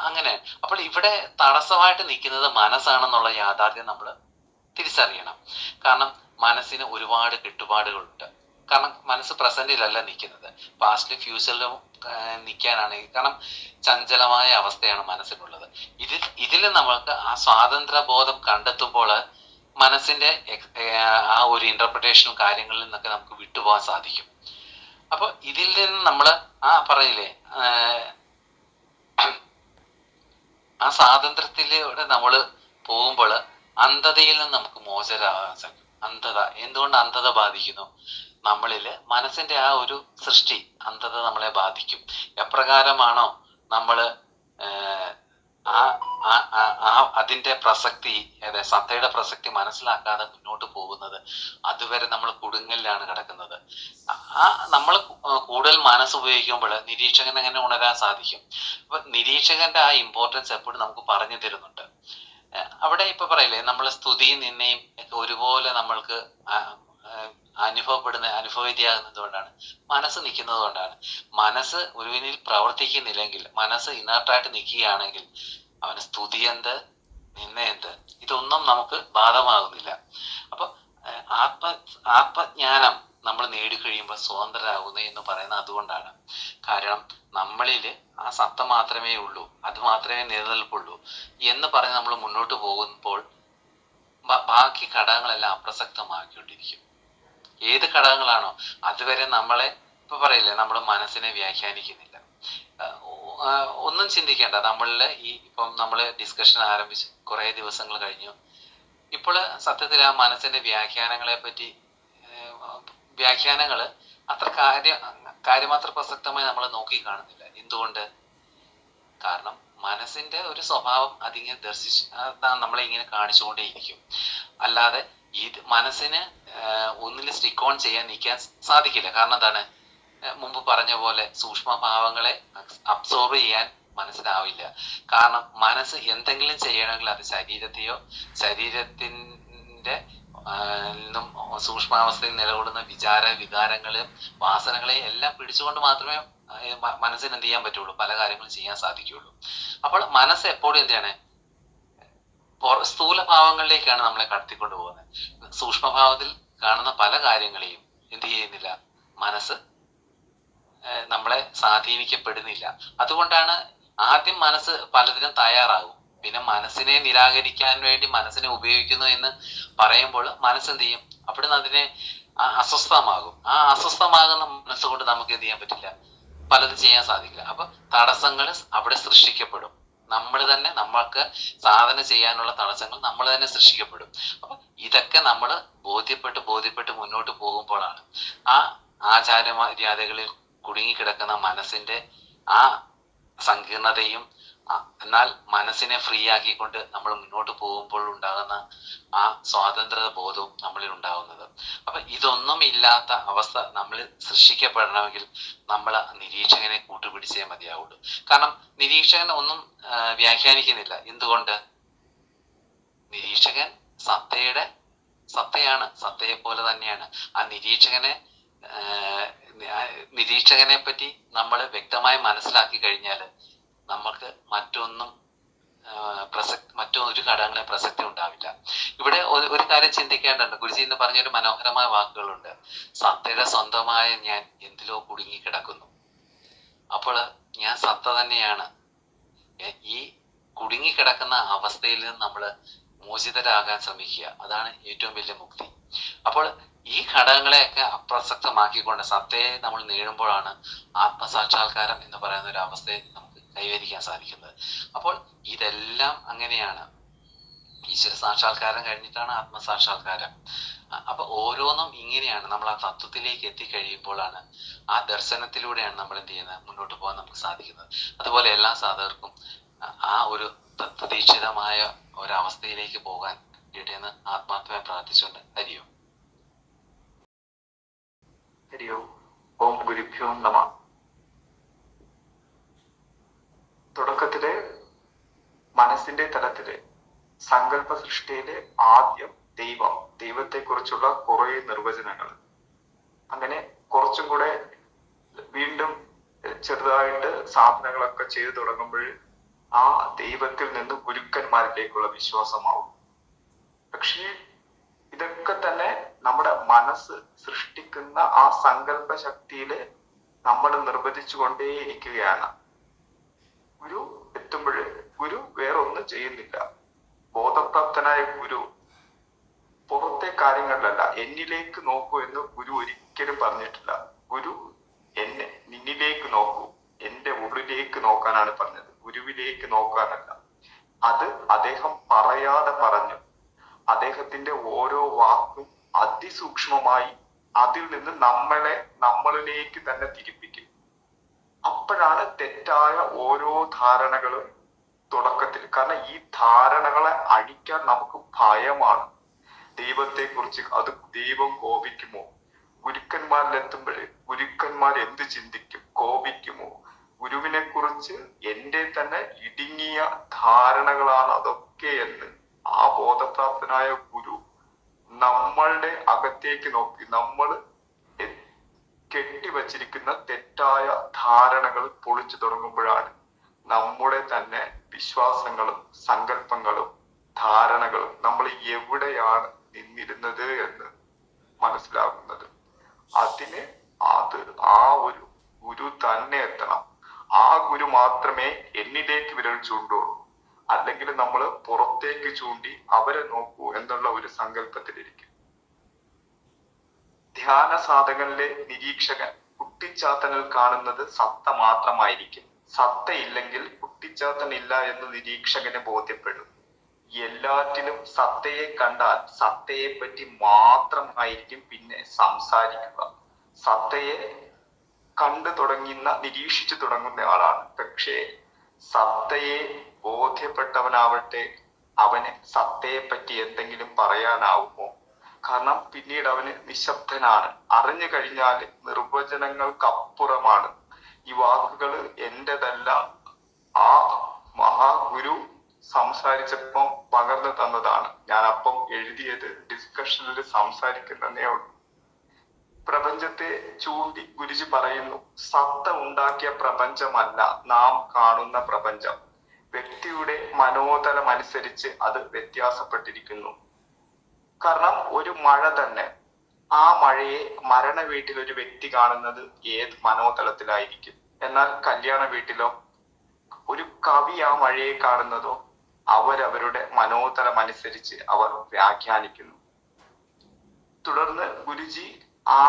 അങ്ങനെ. അപ്പോൾ ഇവിടെ തടസ്സമായിട്ട് നിൽക്കുന്നത് മനസ്സാണെന്നുള്ള യാഥാർത്ഥ്യം നമ്മൾ തിരിച്ചറിയണം. കാരണം മനസ്സിന് ഒരുപാട് കെട്ടുപാടുകളുണ്ട്. കാരണം മനസ്സ് പ്രസന്റിലല്ല നിൽക്കുന്നത്, പാസ്റ്റിലും ഫ്യൂച്ചറിലും നിൽക്കാനാണെങ്കിൽ. കാരണം ചഞ്ചലമായ അവസ്ഥയാണ് മനസ്സിനുള്ളത്. ഇതിൽ നമ്മൾക്ക് ആ സ്വാതന്ത്ര്യ ബോധം കണ്ടെത്തുമ്പോൾ മനസ്സിന്റെ ആ ഒരു ഇന്റർപ്രിട്ടേഷനും കാര്യങ്ങളിൽ നിന്നൊക്കെ നമുക്ക് വിട്ടുപോകാൻ സാധിക്കും. അപ്പൊ ഇതിൽ നിന്ന് നമ്മൾ പറയില്ലേ, ആ സ്വാതന്ത്ര്യത്തിലൂടെ നമ്മൾ പോകുമ്പോൾ അന്ധതയിൽ നിന്ന് നമുക്ക് മോചനമാകാൻ സാധിക്കും. അന്ധത എന്തുകൊണ്ട് അന്ധത ബാധിക്കുന്നു? നമ്മളില് മനസ്സിന്റെ ആ ഒരു സൃഷ്ടി അന്ധത നമ്മളെ ബാധിക്കും. എപ്രകാരമാണോ നമ്മള് അതിന്റെ പ്രസക്തി, സത്തയുടെ പ്രസക്തി മനസ്സിലാക്കാതെ മുന്നോട്ട് പോകുന്നത്, അതുവരെ നമ്മൾ കുടുങ്ങലിലാണ് കിടക്കുന്നത്. നമ്മൾ കൂടുതൽ മനസ്സ് ഉപയോഗിക്കുമ്പോൾ നിരീക്ഷകൻ എങ്ങനെ ഉണരാൻ സാധിക്കും? അപ്പൊ നിരീക്ഷകന്റെ ആ ഇമ്പോർട്ടൻസ് എപ്പോഴും നമുക്ക് പറഞ്ഞു തരുന്നുണ്ട്. അവിടെ ഇപ്പൊ പറയില്ലേ, നമ്മളെ സ്തുതിയും നിന്നെയും ഒക്കെ ഒരുപോലെ നമ്മൾക്ക് അനുഭവവിദ്യയാകുന്നത് കൊണ്ടാണ്, മനസ്സ് നിൽക്കുന്നത് കൊണ്ടാണ്. മനസ്സ് ഒരുവിനിൽ പ്രവർത്തിക്കുന്നില്ലെങ്കിൽ, മനസ്സ് ഇനർട്ടായിട്ട് നിൽക്കുകയാണെങ്കിൽ അവന് സ്തുതി എന്ത്, നിന്ന എന്ത്, ഇതൊന്നും നമുക്ക് ബാധകമാകുന്നില്ല. അപ്പൊ ആത്മജ്ഞാനം നമ്മൾ നേടിക്കഴിയുമ്പോൾ സ്വതന്ത്രരാകുന്നു എന്ന് പറയുന്നത് അതുകൊണ്ടാണ്. കാരണം നമ്മളില് ആ സത്ത മാത്രമേ ഉള്ളൂ, അത് മാത്രമേ നിലനിൽപ്പുള്ളൂ എന്ന് പറഞ്ഞ് നമ്മൾ മുന്നോട്ട് പോകുമ്പോൾ ബാക്കി ഘടകങ്ങളെല്ലാം അപ്രസക്തമാക്കിക്കൊണ്ടിരിക്കും. ഏത് ഘടകങ്ങളാണോ അതുവരെ നമ്മളെ ഇപ്പൊ പറയില്ലേ, നമ്മൾ മനസ്സിനെ വ്യാഖ്യാനിക്കുന്നില്ല. ഒന്നും ചിന്തിക്കേണ്ട. നമ്മളില് ഇപ്പം നമ്മള് ഡിസ്കഷൻ ആരംഭിച്ച് കുറെ ദിവസങ്ങൾ കഴിഞ്ഞു. ഇപ്പോൾ സത്യത്തിൽ ആ മനസ്സിന്റെ വ്യാഖ്യാനങ്ങള് അത്ര കാര്യമാത്ര പ്രസക്തമായി നമ്മൾ നോക്കി കാണുന്നില്ല. എന്തുകൊണ്ട്? കാരണം മനസ്സിന്റെ ഒരു സ്വഭാവം അതിങ്ങനെ നമ്മളെ ഇങ്ങനെ കാണിച്ചുകൊണ്ടേയിരിക്കും. അല്ലാതെ മനസ്സിന് ഒന്നിൽ സ്റ്റിക്ക് ഓൺ ചെയ്യാൻ നിൽക്കാൻ സാധിക്കില്ല. കാരണം എന്താണ്? മുമ്പ് പറഞ്ഞ പോലെ സൂക്ഷ്മഭാവങ്ങളെ അബ്സോർവ് ചെയ്യാൻ മനസ്സിനാവില്ല. കാരണം മനസ്സ് എന്തെങ്കിലും ചെയ്യണമെങ്കിൽ അത് ശരീരത്തിന്റെ നിന്നും സൂക്ഷ്മാവസ്ഥയിൽ നിലകൊള്ളുന്ന വികാരങ്ങളെയും വാസനകളെയും എല്ലാം പിടിച്ചുകൊണ്ട് മാത്രമേ മനസ്സിന് എന്ത് ചെയ്യാൻ പറ്റുള്ളൂ, പല കാര്യങ്ങളും ചെയ്യാൻ സാധിക്കുള്ളൂ. അപ്പോൾ മനസ്സ് എപ്പോഴും എന്താണ്, സ്ഥൂലഭാവങ്ങളിലേക്കാണ് നമ്മളെ കടത്തിക്കൊണ്ട് പോകുന്നത്. സൂക്ഷ്മഭാവത്തിൽ കാണുന്ന പല കാര്യങ്ങളെയും എന്ത് ചെയ്യുന്നില്ല, മനസ്സ് നമ്മളെ സ്വാധീനിക്കപ്പെടുന്നില്ല. അതുകൊണ്ടാണ് ആദ്യം മനസ്സ് പലതിനും തയ്യാറാകും, പിന്നെ മനസ്സിനെ നിരാകരിക്കാൻ വേണ്ടി മനസ്സിനെ ഉപയോഗിക്കുന്നു എന്ന് പറയുമ്പോൾ മനസ്സെന്ത് ചെയ്യും, അവിടുന്ന് അതിനെ അസ്വസ്ഥമാകും. ആ അസ്വസ്ഥമാകുന്ന മനസ്സുകൊണ്ട് നമുക്ക് എന്ത് ചെയ്യാൻ പറ്റില്ല, പലതും ചെയ്യാൻ സാധിക്കില്ല. അപ്പൊ തടസ്സങ്ങൾ അവിടെ സൃഷ്ടിക്കപ്പെടും. നമ്മൾ തന്നെ നമ്മൾക്ക് സാധന ചെയ്യാനുള്ള തടസ്സങ്ങൾ നമ്മൾ തന്നെ സൃഷ്ടിക്കപ്പെടും. അപ്പൊ ഇതൊക്കെ നമ്മൾ ബോധ്യപ്പെട്ട് മുന്നോട്ട് പോകുമ്പോഴാണ് ആ ആചാരമര്യാദകളിൽ കുടുങ്ങിക്കിടക്കുന്ന മനസ്സിന്റെ ആ സങ്കീർണതയും എന്നാൽ മനസ്സിനെ ഫ്രീ ആക്കിക്കൊണ്ട് നമ്മൾ മുന്നോട്ട് പോകുമ്പോൾ ഉണ്ടാകുന്ന ആ സ്വാതന്ത്ര്യ ബോധവും നമ്മളിൽ ഉണ്ടാകുന്നത്. അപ്പൊ ഇതൊന്നും ഇല്ലാത്ത അവസ്ഥ നമ്മൾ സൃഷ്ടിക്കപ്പെടണമെങ്കിൽ നമ്മൾ നിരീക്ഷകനെ കൂട്ടുപിടിച്ചേ മതിയാവുള്ളൂ. കാരണം നിരീക്ഷകൻ ഒന്നും വ്യാഖ്യാനിക്കുന്നില്ല. എന്തുകൊണ്ട്? നിരീക്ഷകൻ സത്തയാണ്, സത്തയെ പോലെ തന്നെയാണ്. ആ നിരീക്ഷകനെ പറ്റി നമ്മൾ വ്യക്തമായി മനസ്സിലാക്കി കഴിഞ്ഞാൽ നമുക്ക് മറ്റൊരു ഘടകങ്ങളെ പ്രസക്തി ഉണ്ടാവില്ല. ഇവിടെ ഒരു കാര്യം ചിന്തിക്കേണ്ടതുണ്ട്. ഗുരുജി എന്ന് പറഞ്ഞൊരു മനോഹരമായ വാക്കുകളുണ്ട്. സത്തയുടെ സ്വന്തമായ ഞാൻ എന്തിലോ കുടുങ്ങി കിടക്കുന്നു. അപ്പോൾ ഞാൻ സത്ത തന്നെയാണ്. ഈ കുടുങ്ങിക്കിടക്കുന്ന അവസ്ഥയിൽ നിന്ന് നമ്മൾ മോചിതരാകാൻ ശ്രമിക്കുക. അതാണ് ഏറ്റവും വലിയ മുക്തി. അപ്പോൾ ഈ ഘടകങ്ങളെയൊക്കെ അപ്രസക്തമാക്കിക്കൊണ്ട് സത്തയെ നമ്മൾ നേടുമ്പോഴാണ് ആത്മസാക്ഷാത്കാരം എന്ന് പറയുന്ന ഒരു അവസ്ഥയെ നമുക്ക് കൈവരിക്കാൻ സാധിക്കുന്നത്. അപ്പോൾ ഇതെല്ലാം അങ്ങനെയാണ്. ഈശ്വര സാക്ഷാത്കാരം കഴിഞ്ഞിട്ടാണ് ആത്മസാക്ഷാത്കാരം. അപ്പൊ ഓരോന്നും ഇങ്ങനെയാണ്. നമ്മൾ ആ തത്വത്തിലേക്ക് എത്തിക്കഴിയുമ്പോഴാണ്, ആ ദർശനത്തിലൂടെയാണ് നമ്മൾ എന്ത് ചെയ്യുന്നത്, മുന്നോട്ട് പോകാൻ നമുക്ക് സാധിക്കുന്നത്. അതുപോലെ എല്ലാ സാധകർക്കും ആ ഒരു തത്വദീക്ഷിതമായ ഒരവസ്ഥയിലേക്ക് പോകാൻ കിട്ടിയെന്ന് ആത്മാർത്ഥമായി പ്രാർത്ഥിച്ചുകൊണ്ട് ഹരിയോ. ഓം ഗുരുഭ്യോ നമഃ. തുടക്കത്തില് മനസ്സിന്റെ തലത്തില് സങ്കല്പ സൃഷ്ടിയില് ആദ്യം ദൈവത്തെ കുറിച്ചുള്ള കുറെ നിർവചനങ്ങൾ, അങ്ങനെ കുറച്ചും കൂടെ വീണ്ടും ചെറുതായിട്ട് സാധനങ്ങളൊക്കെ ചെയ്തു തുടങ്ങുമ്പോൾ ആ ദൈവത്തിൽ നിന്ന് ഗുരുക്കന്മാരിലേക്കുള്ള വിശ്വാസമാവും. പക്ഷേ ഇതൊക്കെ തന്നെ നമ്മുടെ മനസ്സ് സൃഷ്ടിക്കുന്ന ആ സങ്കല്പ ശക്തിയില് നമ്മൾ നിർവചിച്ചുകൊണ്ടേയിരിക്കുകയാണ്. ഗുരു എത്തുമ്പോൾ ഗുരു വേറെ ഒന്നും ചെയ്യുന്നില്ല. ബോധപ്രാപ്തനായ ഗുരു പുറത്തെ കാര്യങ്ങളിലല്ല, എന്നിലേക്ക് നോക്കൂ എന്ന് ഗുരു ഒരിക്കലും പറഞ്ഞിട്ടില്ല. ഗുരു നിന്നിലേക്ക് നോക്കൂ, എന്റെ ഉള്ളിലേക്ക് നോക്കാനാണ് പറഞ്ഞത്, ഗുരുവിലേക്ക് നോക്കാനല്ല. അത് അദ്ദേഹം പറയാതെ പറഞ്ഞു. അദ്ദേഹത്തിന്റെ ഓരോ വാക്കും അതിസൂക്ഷ്മമായി അതിൽ നിന്ന് നമ്മളിലേക്ക് തന്നെ തിരിപ്പിക്കും. അപ്പോഴാണ് തെറ്റായ ഓരോ ധാരണകളും തുടക്കത്തിൽ. കാരണം ഈ ധാരണകളെ അഴിക്കാൻ നമുക്ക് ഭയമാണ്. ദൈവത്തെ കുറിച്ച് അത് ദൈവം കോപിക്കുമോ? ഗുരുക്കന്മാരിലെത്തുമ്പോൾ ഗുരുക്കന്മാർ എന്ത് ചിന്തിക്കും? കോപിക്കുമോ? ഗുരുവിനെ കുറിച്ച് എന്റെ തന്നെ ഇടുങ്ങിയ ധാരണകളാണ് അതൊക്കെ എന്ന് ആ ബോധപ്രാപ്തനായ ഗുരു നമ്മളുടെ അകത്തേക്ക് നോക്കി നമ്മൾ കെട്ടിവച്ചിരിക്കുന്ന തെറ്റായ ധാരണകൾ പൊളിച്ചു തുടങ്ങുമ്പോഴാണ് നമ്മുടെ തന്നെ വിശ്വാസങ്ങളും സങ്കല്പങ്ങളും ധാരണകളും നമ്മൾ എവിടെയാണ് നിന്നിരുന്നത് എന്ന് മനസ്സിലാകുന്നത്. അതിന് ആ ഒരു ഗുരു തന്നെ എത്തണം. ആ ഗുരു മാത്രമേ എന്നിലേക്ക് വിരൽ ചൂണ്ടുള്ളൂ. അല്ലെങ്കിൽ നമ്മൾ പുറത്തേക്ക് ചൂണ്ടി അവരെ നോക്കൂ എന്നുള്ള ഒരു സങ്കല്പത്തിലിരിക്കും. ധ്യാന സാധകനിലെ നിരീക്ഷകൻ കുട്ടിച്ചാത്തനിൽ കാണുന്നത് സത്ത മാത്രമായിരിക്കും. സത്തയില്ലെങ്കിൽ കുട്ടിച്ചാത്തൻ ഇല്ല എന്ന് നിരീക്ഷകന് ബോധ്യപ്പെടും. എല്ലാറ്റിലും സത്തയെ കണ്ടാൽ സത്തയെ പറ്റി മാത്രമായിരിക്കും പിന്നെ സംസാരിക്കുക. സത്തയെ കണ്ടു നിരീക്ഷിച്ചു തുടങ്ങുന്ന ആളാണ്. പക്ഷേ സത്തയെ ബോധ്യപ്പെട്ടവനാവട്ടെ അവന് സത്തയെ പറ്റി എന്തെങ്കിലും പറയാനാവുമോ? കാരണം പിന്നീട് അവന് നിശബ്ദനാണ്. അറിഞ്ഞു കഴിഞ്ഞാൽ നിർവചനങ്ങൾക്കപ്പുറമാണ്. ഈ വാക്കുകൾ എന്റേതല്ല, ആ മഹാഗുരു സംസാരിച്ചപ്പം പകർന്നു തന്നതാണ്. ഞാൻ അപ്പം എഴുതിയത് ഡിസ്കഷനിൽ സംസാരിക്കുന്നതേ ഉള്ളൂ. പ്രപഞ്ചത്തെ ചൂണ്ടി ഗുരുജി പറയുന്നു, സത്ത ഉണ്ടാക്കിയ പ്രപഞ്ചമല്ല നാം കാണുന്ന പ്രപഞ്ചം. വ്യക്തിയുടെ മനോതലം അനുസരിച്ച് അത് വ്യത്യാസപ്പെട്ടിരിക്കുന്നു. കാരണം ഒരു മഴ തന്നെ, ആ മഴയെ മരണ വീട്ടിൽ ഒരു വ്യക്തി കാണുന്നത് ഏത് മനോതലത്തിലായിരിക്കും? എന്നാൽ കല്യാണ വീട്ടിലോ ഒരു കവി ആ മഴയെ കാണുന്നതോ അവരവരുടെ മനോതലം അനുസരിച്ച് അവർ വ്യാഖ്യാനിക്കുന്നു. തുടർന്ന് ഗുരുജി ആ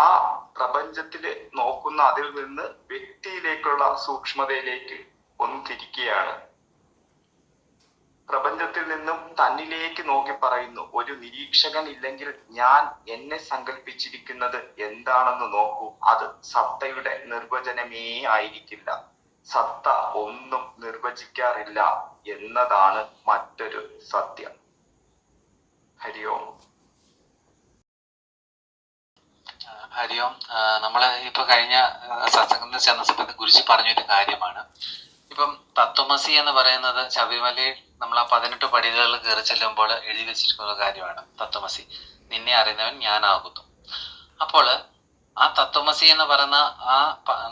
പ്രപഞ്ചത്തില് നോക്കുന്ന അതിൽ നിന്ന് വ്യക്തിയിലേക്കുള്ള സൂക്ഷ്മതയിലേക്ക് ഒന്ന് തിരിക്കുകയാണ്. പ്രപഞ്ചത്തിൽ നിന്നും തന്നിലേക്ക് നോക്കി പറയുന്നു, ഒരു നിരീക്ഷകൻ ഇല്ലെങ്കിൽ ഞാൻ എന്നെ സങ്കല്പിച്ചിരിക്കുന്നത് എന്താണെന്ന് നോക്കൂ, അത് സത്തയുടെ നിർവചനമേ ആയിരിക്കില്ല. സത്ത ഒന്നും നിർവചിക്കാറില്ല എന്നതാണ് മറ്റൊരു സത്യം. ഹരി ഓം. ഹരിയോം. നമ്മള് ഇപ്പൊ കഴിഞ്ഞ സത്സംഗത്തിൽ ചെന്ന സമയത്ത് ഗുരുജി പറഞ്ഞൊരു കാര്യമാണ്. ഇപ്പം തത്വമസി എന്ന് പറയുന്നത് ശബരിമലയിൽ നമ്മൾ ആ 18 പടികളിൽ കയറി ചെല്ലുമ്പോൾ എഴുതി വെച്ചിരിക്കുന്ന കാര്യമാണ്. തത്വമസി, നിന്നെ അറിയുന്നവൻ ഞാനാകുന്നു. അപ്പോൾ ആ തത്വമസി എന്ന് പറയുന്ന ആ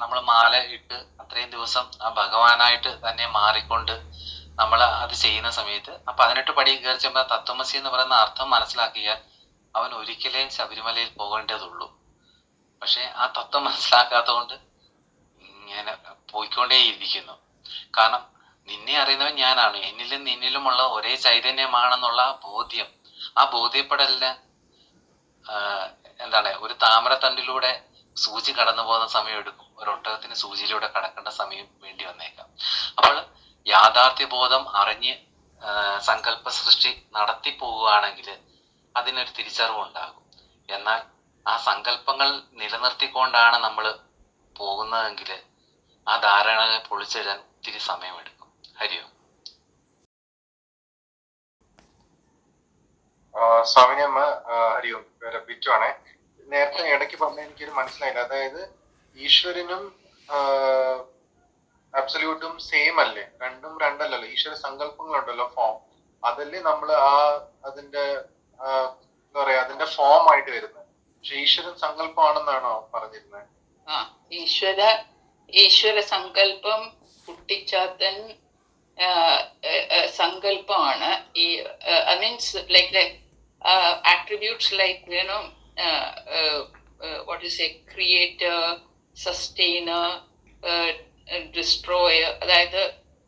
നമ്മൾ മാല ഇട്ട് അത്രയും ദിവസം ആ ഭഗവാനായിട്ട് തന്നെ മാറിക്കൊണ്ട് നമ്മൾ അത് ചെയ്യുന്ന സമയത്ത് ആ 18 പടി കയറി ചെല്ലുമ്പോൾ തത്വമസി എന്ന് പറയുന്ന അർത്ഥം മനസ്സിലാക്കിയാൽ അവൻ ഒരിക്കലേ ശബരിമലയിൽ പോകേണ്ടതുള്ളൂ. പക്ഷെ ആ തത്വം മനസ്സിലാക്കാത്തതുകൊണ്ട് ഇങ്ങനെ പോയിക്കൊണ്ടേയിരിക്കുന്നു. കാരണം നിന്നെ അറിയുന്നവൻ ഞാനാണ്, എന്നിലും നിന്നിലുമുള്ള ഒരേ ചൈതന്യമാണെന്നുള്ള ബോധ്യം, ആ ബോധ്യപ്പെടലിന് എന്താണ്, ഒരു താമരത്തണ്ടിലൂടെ സൂചി കടന്നു പോകുന്ന സമയം എടുക്കും, ഒരു ഒട്ടകത്തിന് സൂചിയിലൂടെ കടക്കേണ്ട സമയം വേണ്ടി വന്നേക്കാം. അപ്പോൾ യാഥാർത്ഥ്യബോധം അറിഞ്ഞ് സങ്കല്പ സൃഷ്ടി നടത്തി പോവുകയാണെങ്കിൽ അതിനൊരു തിരിച്ചറിവുണ്ടാകും. എന്നാൽ ആ സങ്കല്പങ്ങൾ നിലനിർത്തിക്കൊണ്ടാണ് നമ്മൾ പോകുന്നതെങ്കിൽ ആ ധാരണകളെ പൊളിച്ചിടാൻ ഒത്തിരി സമയമെടുക്കും. ഹരിയോ. സ്വാമിനിയമ്മ, ഹരിയും ബിറ്റുവാണേ. നേരത്തെ ഇടയ്ക്ക് പറഞ്ഞ എനിക്കൊരു മനസ്സിലായില്ല. അതായത് ഈശ്വരനും അബ്സല്യൂട്ടും സെയിം അല്ലേ? രണ്ടും രണ്ടല്ലല്ലോ. ഈശ്വര സങ്കല്പങ്ങളുണ്ടല്ലോ, ഫോം. അതല്ലേ നമ്മൾ അതിന്റെ എന്താ പറയാ, അതിന്റെ ഫോം ആയിട്ട് വരുന്നത്. പക്ഷെ ഈശ്വരൻ സങ്കല്പമാണെന്നാണോ പറഞ്ഞിരുന്നത്? ഈശ്വര സങ്കല്പം കുട്ടിച്ചാത്തൻ സങ്കല്പമാണ്. ഈ means like attributes like, you know, what you say, creator, sustainer, destroyer, അതായത്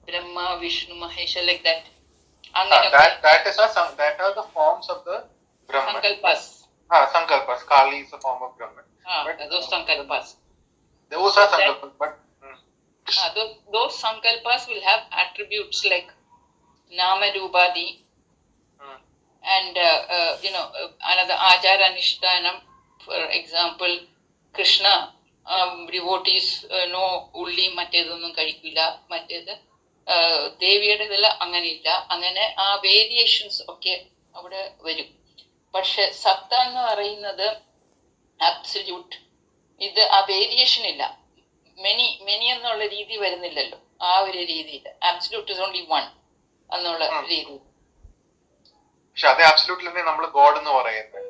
ബ്രഹ്മ, Vishnu, മഹേഷ, like that. That are the forms of the Brahman. Sankalpas. Kali is a form of Brahman. Those sankalpas. Those are sankalpas, but those sankalpas will have attributes like nama, rupadi, and you know, another achara nishthanam. For example, Krishna devotees no ulli മറ്റേതൊന്നും കഴിക്കില്ല, മറ്റേത് ദേവിയുടെ ഇതെല്ലാം അങ്ങനെയില്ല. അങ്ങനെ ആ variations ഒക്കെ അവിടെ വരും. പക്ഷെ സത്ത എന്ന് പറയുന്നത് അബ്സല്യൂട്ട്, ഇത് ആ വേരിയേഷൻ ഇല്ല. മെനി എന്നുള്ള രീതി വരുന്നില്ലല്ലോ ആ ഒരു രീതിയിൽ. അബ്സല്യൂട്ട് ഇസ് ഓൺലി വൺ എന്നുള്ള രീതി. പക്ഷെ അതേ അബ്സല്യൂട്ടിൽ നമ്മൾ ഗോഡ് എന്ന് പറയുന്നത്.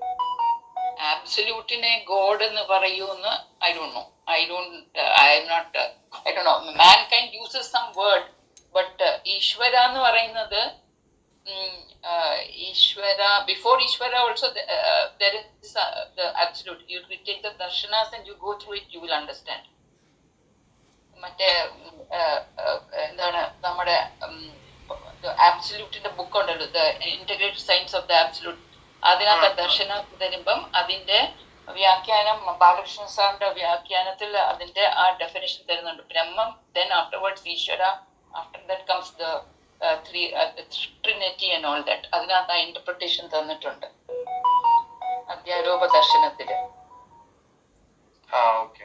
ആബ്സല്യൂട്ടിനെ ഗോഡ് എന്ന് പറയൂന്ന് I don't know. Mankind uses some word, but ഈശ്വര എന്ന് പറയുന്നത് Ishvara, before Ishvara also there is the absolute. You take the darshanas and you go through it, you will understand. മറ്റേ എന്താണ് നമ്മുടെ ആബ്സല്യൂട്ടിന്റെ ബുക്ക് ഉണ്ടല്ലോ, the integrated science of the absolute. അതിനകത്ത് ദർശന തരുമ്പം അതിന്റെ വ്യാഖ്യാനം, ബാലകൃഷ്ണ സാറിന്റെ വ്യാഖ്യാനത്തിൽ അതിന്റെ ആ ഡെഫിനിഷൻ തരുന്നുണ്ട്. ബ്രഹ്മം, then afterwards ഈശ്വര, after that comes the Trinity and all that. അതിനകത്ത് ആ ഇന്റർപ്രിട്ടേഷൻ തന്നിട്ടുണ്ട് അധ്യാരോപ ദർശനത്തില്. ഓക്കെ.